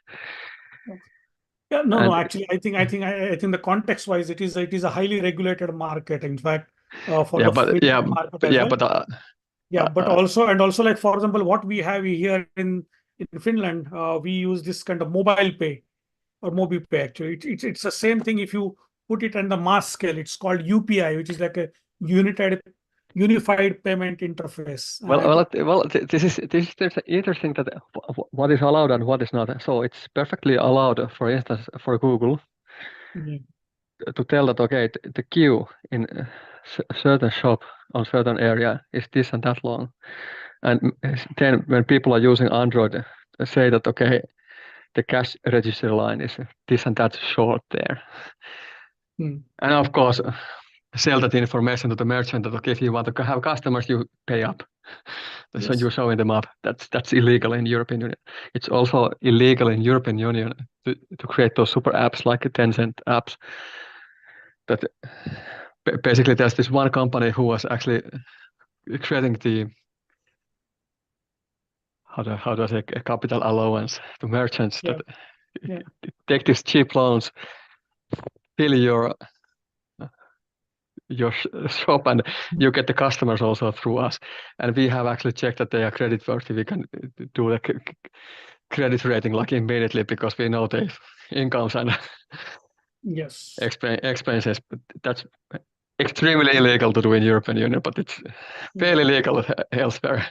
Yeah, no. Actually, I think the context wise, it is a highly regulated market. In fact, for the fintech market as well. But also like for example, what we have here in Finland, we use this kind of mobile pay or MobiPay. Actually, it's the same thing. If you put it on the mass scale, it's called UPI, which is like a unified payment interface. This is interesting that what is allowed and what is not. So it's perfectly allowed, for instance, for Google to tell that, okay, the queue in a certain shop on certain area is this and that long, and then when people are using Android, say that, okay, the cash register line is this and that short there, and of course sell that information to the merchant that, okay, if you want to have customers, you pay up. So you're showing them up. That's illegal in European Union. It's also illegal in European Union to create those super apps like Tencent apps. That basically there's this one company who was actually creating the how do I say, a capital allowance to merchants that take these cheap loans, fill your shop, and you get the customers also through us. And we have actually checked that they are creditworthy. We can do the credit rating like immediately because we know their incomes and expenses. But that's extremely illegal to do in European Union, but it's fairly legal elsewhere.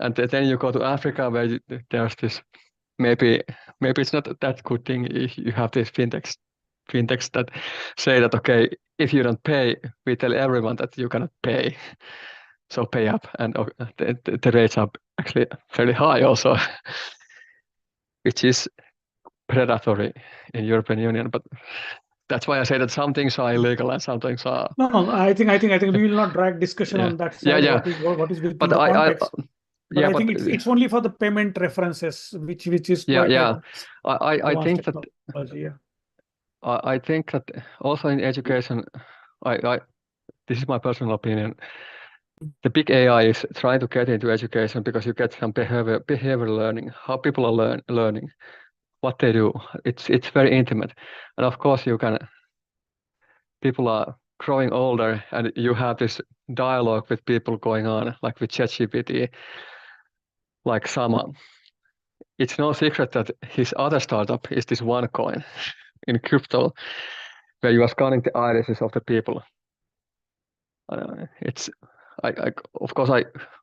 And then you go to Africa where there's this, maybe it's not that good thing if you have these fintechs that say that, okay, if you don't pay, we tell everyone that you cannot pay, so pay up, and the rates are actually fairly high also, which is predatory in European Union. But that's why I say that some things are illegal and some things are. No. I think we will not drag discussion on that side. What is within the context. But I think it's only for the payment references, which is quite I think that. I think that also in education, this is my personal opinion. The big AI is trying to get into education because you get some behavior learning, how people are learning, what they do. It's very intimate, and of course people are growing older, and you have this dialogue with people going on, like with ChatGPT, like Sama. It's no secret that his other startup is this OneCoin in crypto, where you are scanning the irises of the people. Of course,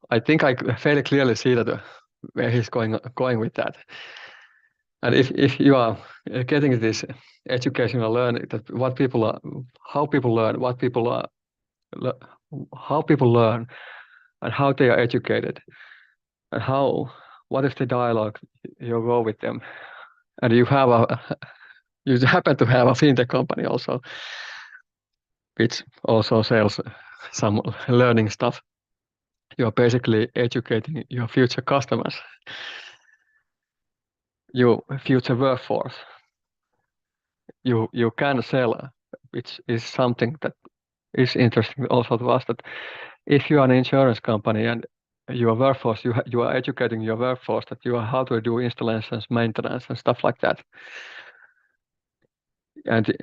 I think I fairly clearly see that where he's going with that. And if you are getting this educational learning, that how people learn, how people learn, and how they are educated, and what is the dialogue you go with them, and you happen to have a fintech company also, which also sells some learning stuff. You are basically educating your future customers, your future workforce. You can sell, which is something that is interesting also to us, that if you are an insurance company and your workforce, you are educating your workforce that how to do installations, maintenance, and stuff like that. And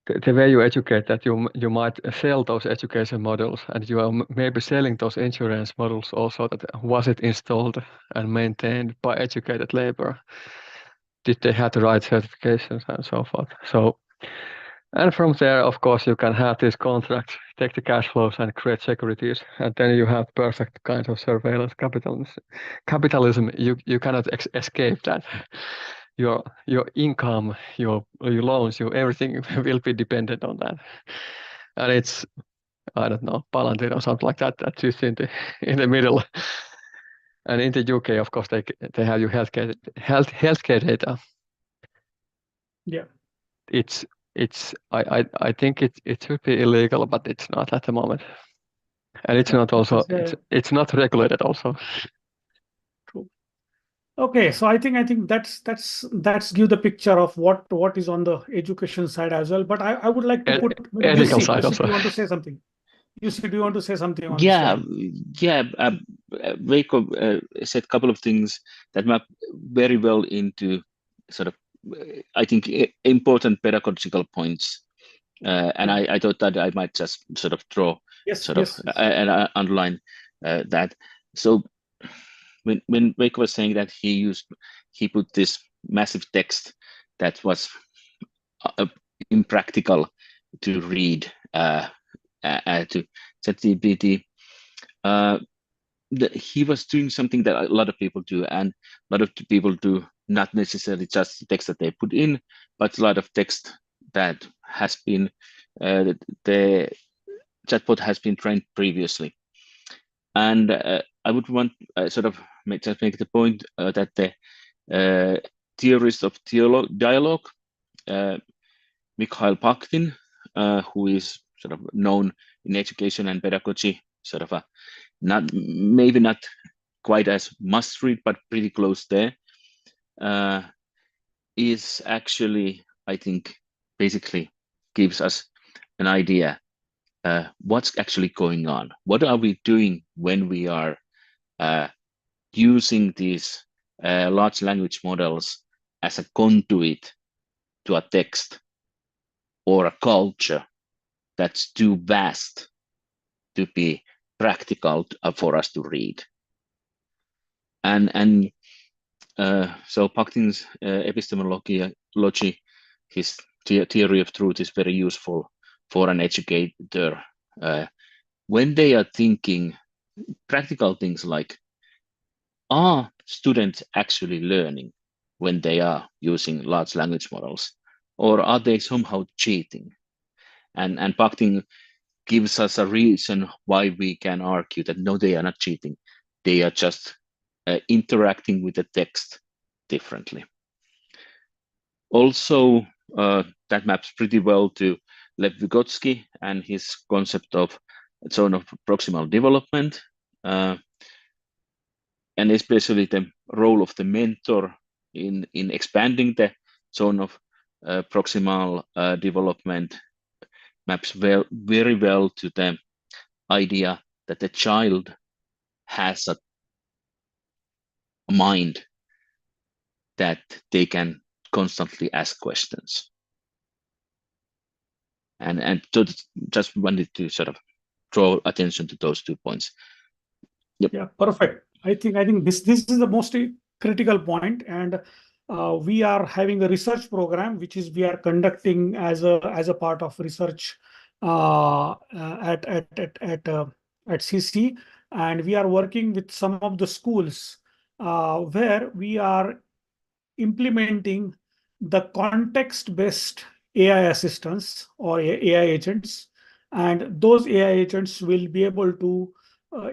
the way you educate that, you might sell those education models, and you are maybe selling those insurance models also, that was it installed and maintained by educated labor? Did they have the right certifications and so forth? And from there, of course, you can have these contracts, take the cash flows and create securities, and then you have perfect kind of surveillance capitalism. You cannot escape that. Your income, your loans, everything will be dependent on that. And it's, I don't know, Palantir or something like that sits in the middle. And in the UK, of course, they have your healthcare data. Yeah. I think it should be illegal, but it's not at the moment, and it's Yeah, not also that's it's not regulated also. true. Okay, so I think that's give the picture of what is on the education side as well. But I would like to E- put maybe Ethical Jussi. side Jussi, do also. you want to say something? Jussi, do you want to say something on this Yeah, line? yeah. Veikko said a couple of things that map very well into sort of, I think, important pedagogical points. And Yeah. I thought that I might just sort of draw, Yes, sort of, yes. and underline that. So when Veikko was saying that he put this massive text that was impractical to read to ChatGPT, he was doing something that a lot of people do, and a lot of people do not necessarily just the text that they put in, but a lot of text that has been the chatbot has been trained previously. And I would want sort of just make the point that the theorist of dialogue, Mikhail Bakhtin, who is sort of known in education and pedagogy, sort of maybe not quite as must read, but pretty close there, is actually, I think, basically gives us an idea what's actually going on. What are we doing when we are using these large language models as a conduit to a text or a culture that's too vast to be practical for us to read? And so Bakhtin's epistemology, his theory of truth, is very useful for an educator when they are thinking practical things like, are students actually learning when they are using large language models, or are they somehow cheating? And Bakhtin gives us a reason why we can argue that no, they are not cheating. They are just interacting with the text differently. Also, that maps pretty well to Lev Vygotsky and his concept of zone of proximal development, and especially the role of the mentor in expanding the zone of proximal development maps very well to the idea that the child has a mind that they can constantly ask questions. And just wanted to sort of draw attention to those 2 points. Yep. Yeah, perfect. I think this is the most critical point, and we are having a research program which is we are conducting as a part of research at CCE, and we are working with some of the schools where we are implementing the context-based AI assistants or AI agents, and those AI agents will be able to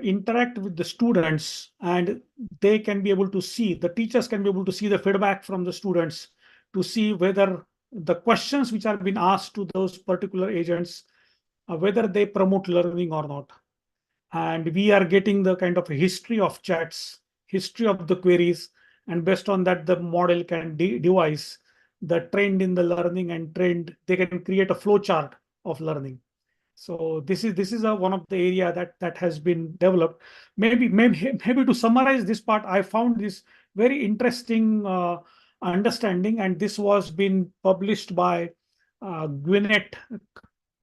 interact with the students, and they can be able to see, the teachers can be able to see the feedback from the students to see whether the questions which are being asked to those particular agents, whether they promote learning or not. And we are getting the kind of history of chats, history of the queries, and based on that the model can devise the trend in the learning, and trend they can create a flow chart of learning. So this is one of the area that has been developed. Maybe to summarize this part, I found this very interesting understanding, and this was been published by Gwinnett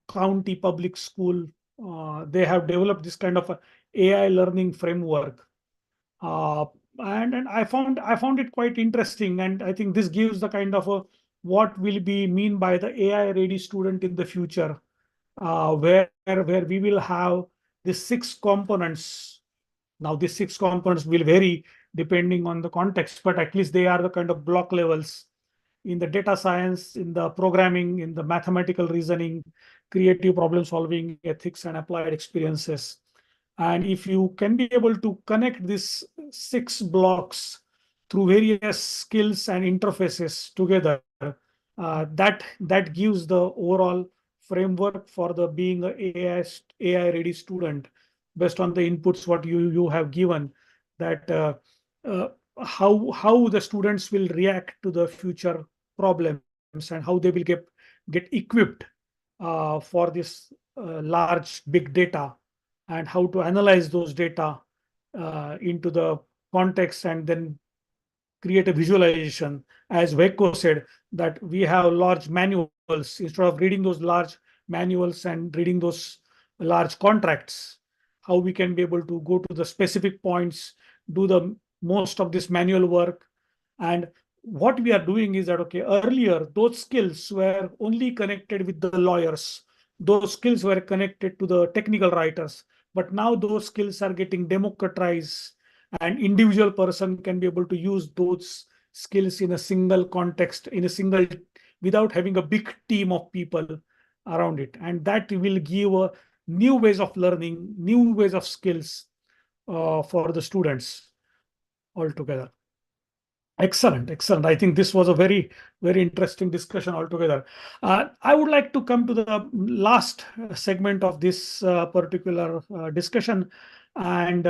County Public School. They have developed this kind of a AI learning framework, uh, and I found it quite interesting, and I think this gives the kind of a what will be mean by the AI ready student in the future, where we will have the 6 components. Now, these 6 components will vary depending on the context, but at least they are the kind of block levels in the data science, in the programming, in the mathematical reasoning, creative problem solving, ethics, and applied experiences. And if you can be able to connect these 6 blocks through various skills and interfaces together, that gives the overall framework for the being a AI ready student based on the inputs what you have given, that uh, how the students will react to the future problems and how they will get equipped for this large big data, and how to analyze those data into the context and then create a visualization. As Veiko said, that we have large manuals. Instead of reading those large manuals and reading those large contracts, how we can be able to go to the specific points, do the most of this manual work. And what we are doing is that, okay, earlier those skills were only connected with the lawyers. Those skills were connected to the technical writers. But now those skills are getting democratized, and individual person can be able to use those skills in a single context, in a single, without having a big team of people around it. And that will give a new ways of learning, new ways of skills for the students altogether. Excellent, excellent. I think this was a very, very interesting discussion altogether. I would like to come to the last segment of this particular discussion, and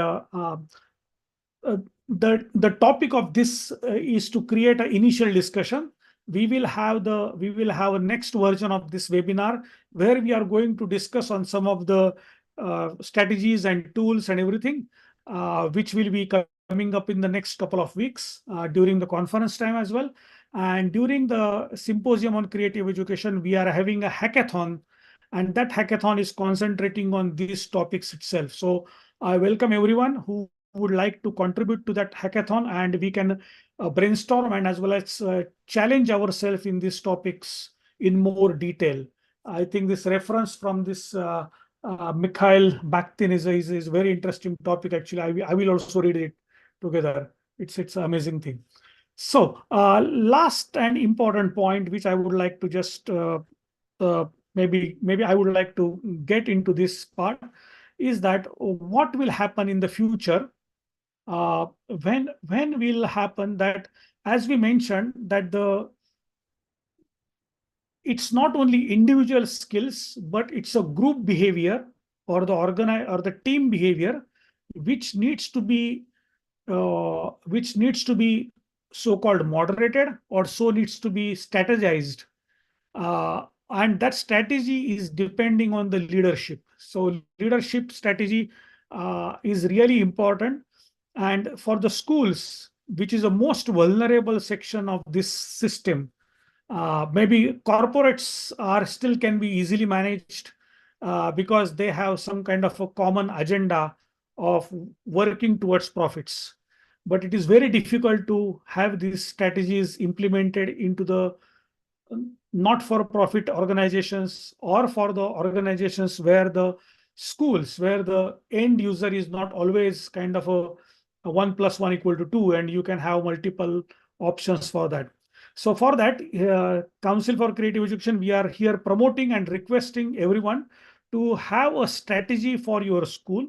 the topic of this is to create an initial discussion. We will have a next version of this webinar where we are going to discuss on some of the strategies and tools and everything, which will be coming up in the next couple of weeks during the conference time as well. And during the symposium on creative education, we are having a hackathon, and that hackathon is concentrating on these topics itself. So I welcome everyone who would like to contribute to that hackathon, and we can brainstorm and as well as challenge ourselves in these topics in more detail. I think this reference from this Mikhail Bakhtin is a very interesting topic. Actually, I will also read it together. It's an amazing thing. So last and important point, which I would like to just maybe I would like to get into this part, is that what will happen in the future when will happen that, as we mentioned, that it's not only individual skills, but it's a group behavior or the team behavior, which needs to be so-called moderated, or so needs to be strategized. And that strategy is depending on the leadership. So leadership strategy is really important. And for the schools, which is the most vulnerable section of this system, maybe corporates are still can be easily managed because they have some kind of a common agenda of working towards profits. But it is very difficult to have these strategies implemented into the not-for-profit organizations, or for the organizations where the schools, where the end user is not always kind of a 1 + 1 = 2, and you can have multiple options for that. So for that, Council for Creative Education, we are here promoting and requesting everyone to have a strategy for your school.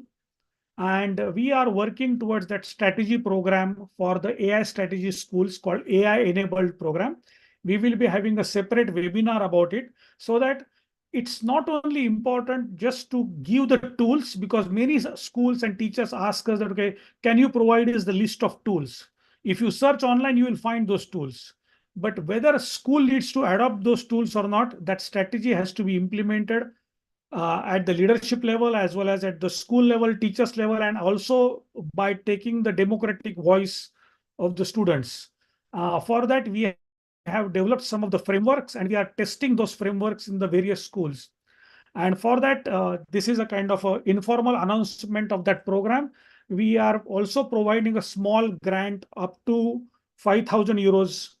And we are working towards that strategy program for the AI strategy schools, called AI enabled program. We will be having a separate webinar about it, so that it's not only important just to give the tools, because many schools and teachers ask us that, okay, can you provide us the list of tools? If you search online, you will find those tools. But whether a school needs to adopt those tools or not, that strategy has to be implemented at the leadership level, as well as at the school level, teachers level, and also by taking the democratic voice of the students. For that, we have developed some of the frameworks, and we are testing those frameworks in the various schools. And for that, this is a kind of a informal announcement of that program. We are also providing a small grant up to 5,000 euros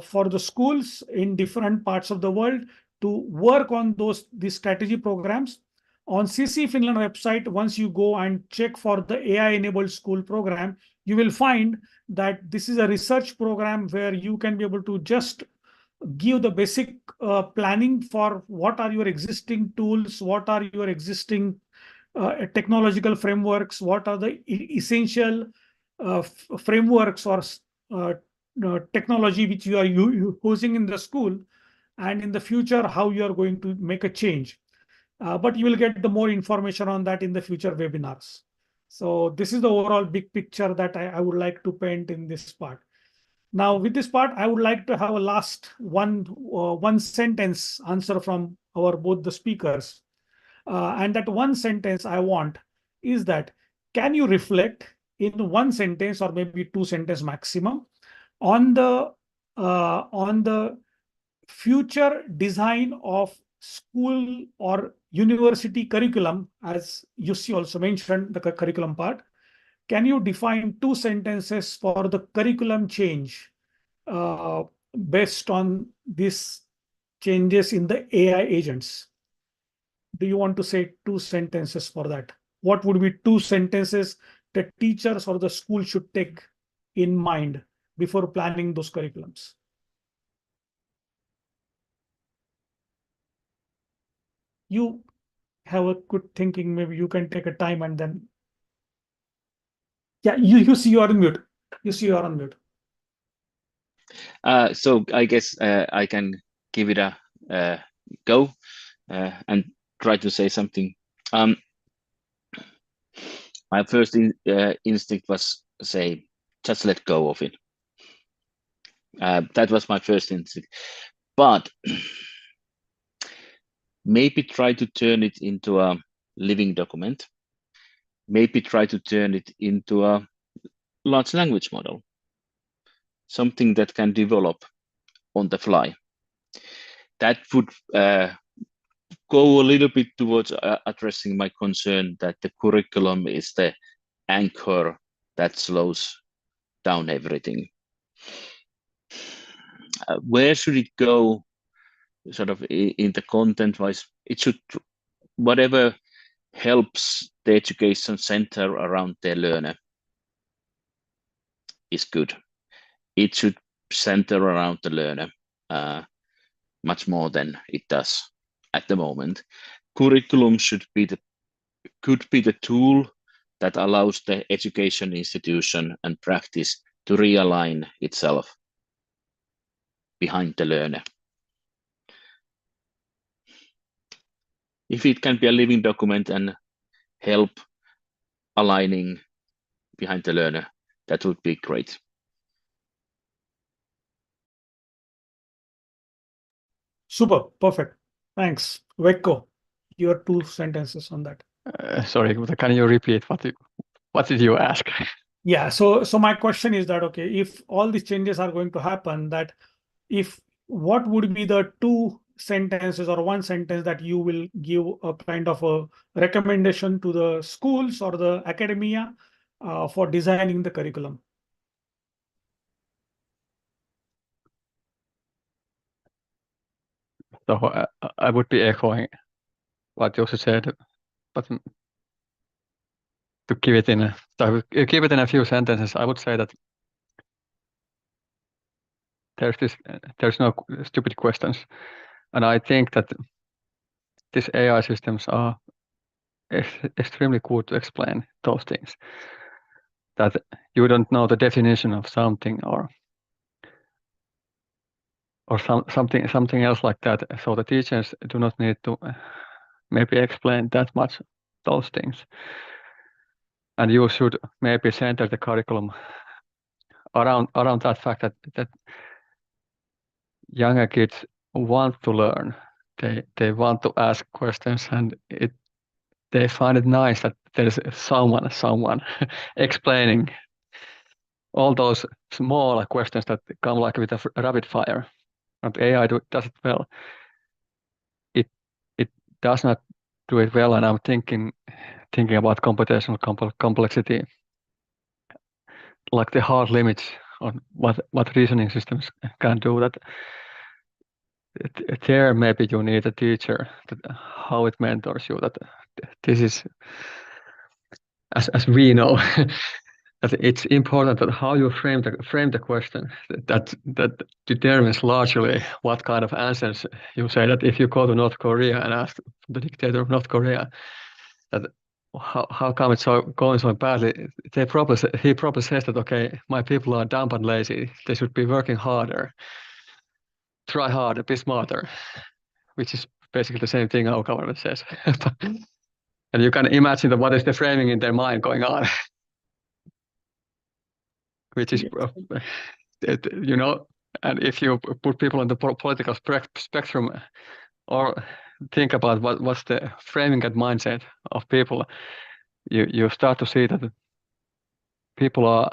for the schools in different parts of the world to work on these strategy programs. On CCE Finland website, once you go and check for the AI-enabled school program, you will find that this is a research program where you can be able to just give the basic planning for what are your existing tools, what are your existing technological frameworks, what are the essential frameworks or technology which you are using in the school, and in the future how you are going to make a change. But you will get the more information on that in the future webinars. So this is the overall big picture that I would like to paint in this part. Now, with this part, I would like to have a last one sentence answer from our both the speakers. And that one sentence I want is that, can you reflect in one sentence or maybe two sentences maximum on the future design of school or university curriculum, as you see also mentioned the curriculum part. Can you define two sentences for the curriculum change based on these changes in the AI agents? Do you want to say two sentences for that? What would be two sentences that teachers or the school should take in mind before planning those curriculums? You have a good thinking. Maybe you can take a time and then. Yeah, you see you are on mute. You see you are on mute. So I guess I can give it a go and try to say something. My first instinct was say, just let go of it. That was my first instinct. But maybe try to turn it into a living document. Maybe try to turn it into a large language model, something that can develop on the fly. That would go a little bit towards addressing my concern that the curriculum is the anchor that slows down everything. Where should it go sort of in the content wise? It should, whatever helps the education center around the learner is good. It should center around the learner much more than it does at the moment. Curriculum could be the tool that allows the education institution and practice to realign itself behind the learner. If it can be a living document and help aligning behind the learner, that would be great. Super, perfect. Thanks. Veikko, your two sentences on that. Sorry, can you repeat what did you ask? Yeah, so my question is that, okay, if all these changes are going to happen, that what would be the two sentences or one sentence that you will give a kind of a recommendation to the schools or the academia for designing the curriculum? So I would be echoing what Jussi said, but to give it in a few sentences, I would say that there's no stupid questions, and I think that these AI systems are extremely good to explain those things. That you don't know the definition of something or something else like that. So the teachers do not need to maybe explain that much those things. And you should maybe center the curriculum around that fact that younger kids want to learn. They want to ask questions, and they find it nice that there's someone explaining all those small questions that come like with a rapid fire. And AI does it well. It does not do it well, and I'm thinking about computational complexity, like the hard limits on what reasoning systems can do. That there maybe you need a teacher how it mentors you. That this is as we know. That it's important that how you frame the question that determines largely what kind of answers you say. That if you go to North Korea and ask the dictator of North Korea that how come it's going so badly? He probably says that, okay, my people are dumb and lazy. They should be working harder, try harder, be smarter, which is basically the same thing our government says. And you can imagine that what is the framing in their mind going on, which is, you know, and if you put people in the political spectrum or think about what's the framing and mindset of people, you start to see that people are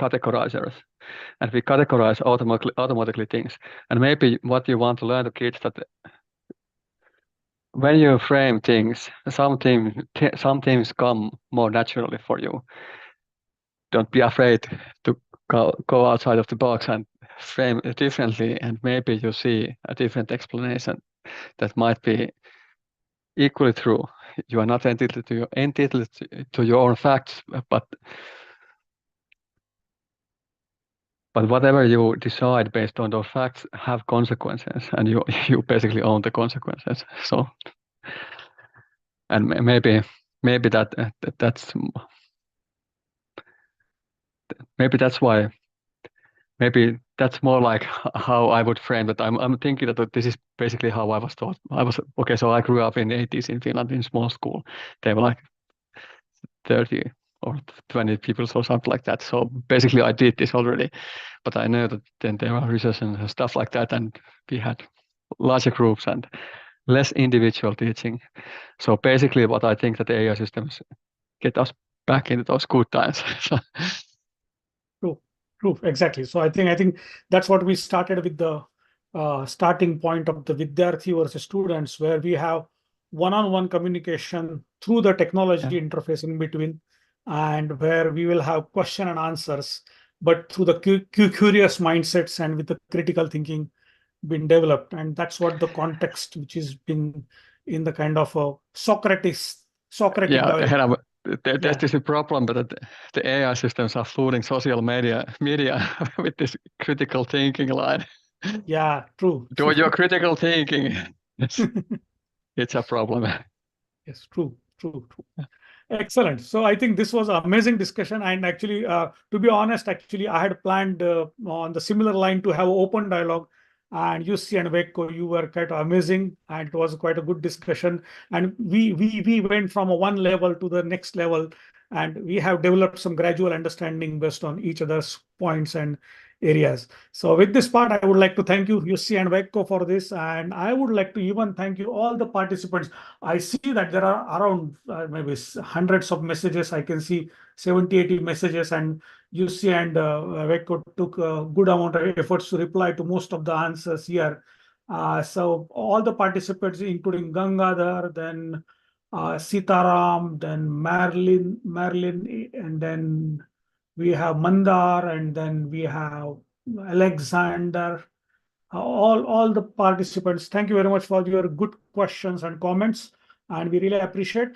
categorizers, and we categorize automatically things. And maybe what you want to learn to kids that when you frame things, some things come more naturally for you. Don't be afraid to go outside of the box and frame it differently, and maybe you see a different explanation that might be equally true. You are not entitled to your own facts, but whatever you decide based on those facts have consequences, and you basically own the consequences. So, and maybe that's why. Maybe that's more like how I would frame that. I'm thinking that this is basically how I was taught. Okay, so I grew up in the 80s in Finland in small school. They were like 30 or 20 people or something like that. So basically I did this already, but I know that then there are recessions and stuff like that, and we had larger groups and less individual teaching. So basically what I think that the AI systems get us back into those good times. True, exactly. So I think that's what we started with, the starting point of the Vidyarthi versus students, where we have one-on-one communication through the technology interface in between, and where we will have question and answers, but through the curious mindsets and with the critical thinking been developed. And that's what the context which has been in the kind of a Socratic dialogue. There's this problem that the AI systems are fooling social media with this critical thinking line. Yeah, true. Do your critical thinking. It's a problem. Yes, true. Excellent. So I think this was an amazing discussion. And actually, to be honest, actually, I had planned on the similar line to have open dialogue. And Jussi and Veikko, you were quite amazing, and it was quite a good discussion. And we went from one level to the next level, and we have developed some gradual understanding based on each other's points and areas. So with this part, I would like to thank you, Jussi and Veikko, for this. And I would like to even thank you all the participants. I see that there are around maybe hundreds of messages. I can see 70, 80 messages, and Jussi and Veikko took a good amount of efforts to reply to most of the answers here. So all the participants, including Gangadhar, then Sitaram, then Marilyn, and then we have Mandar, and then we have Alexander. All the participants, thank you very much for your good questions and comments, and we really appreciate.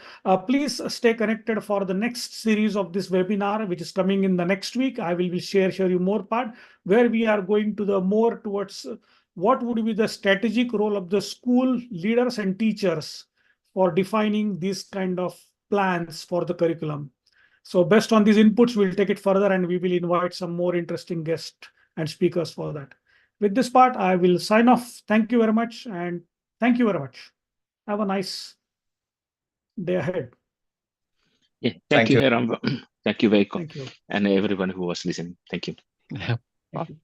Please stay connected for the next series of this webinar, which is coming in the next week. I will share you more part where we are going to the more towards what would be the strategic role of the school leaders and teachers for defining these kind of plans for the curriculum. So based on these inputs, we'll take it further, and we will invite some more interesting guests and speakers for that. With this part, I will sign off. Thank you very much, and thank you very much. Have a nice day ahead. Yeah, thank you, Heram. Thank you, Veikko, Thank you. and everyone who was listening. Thank you. Yeah. Thank you.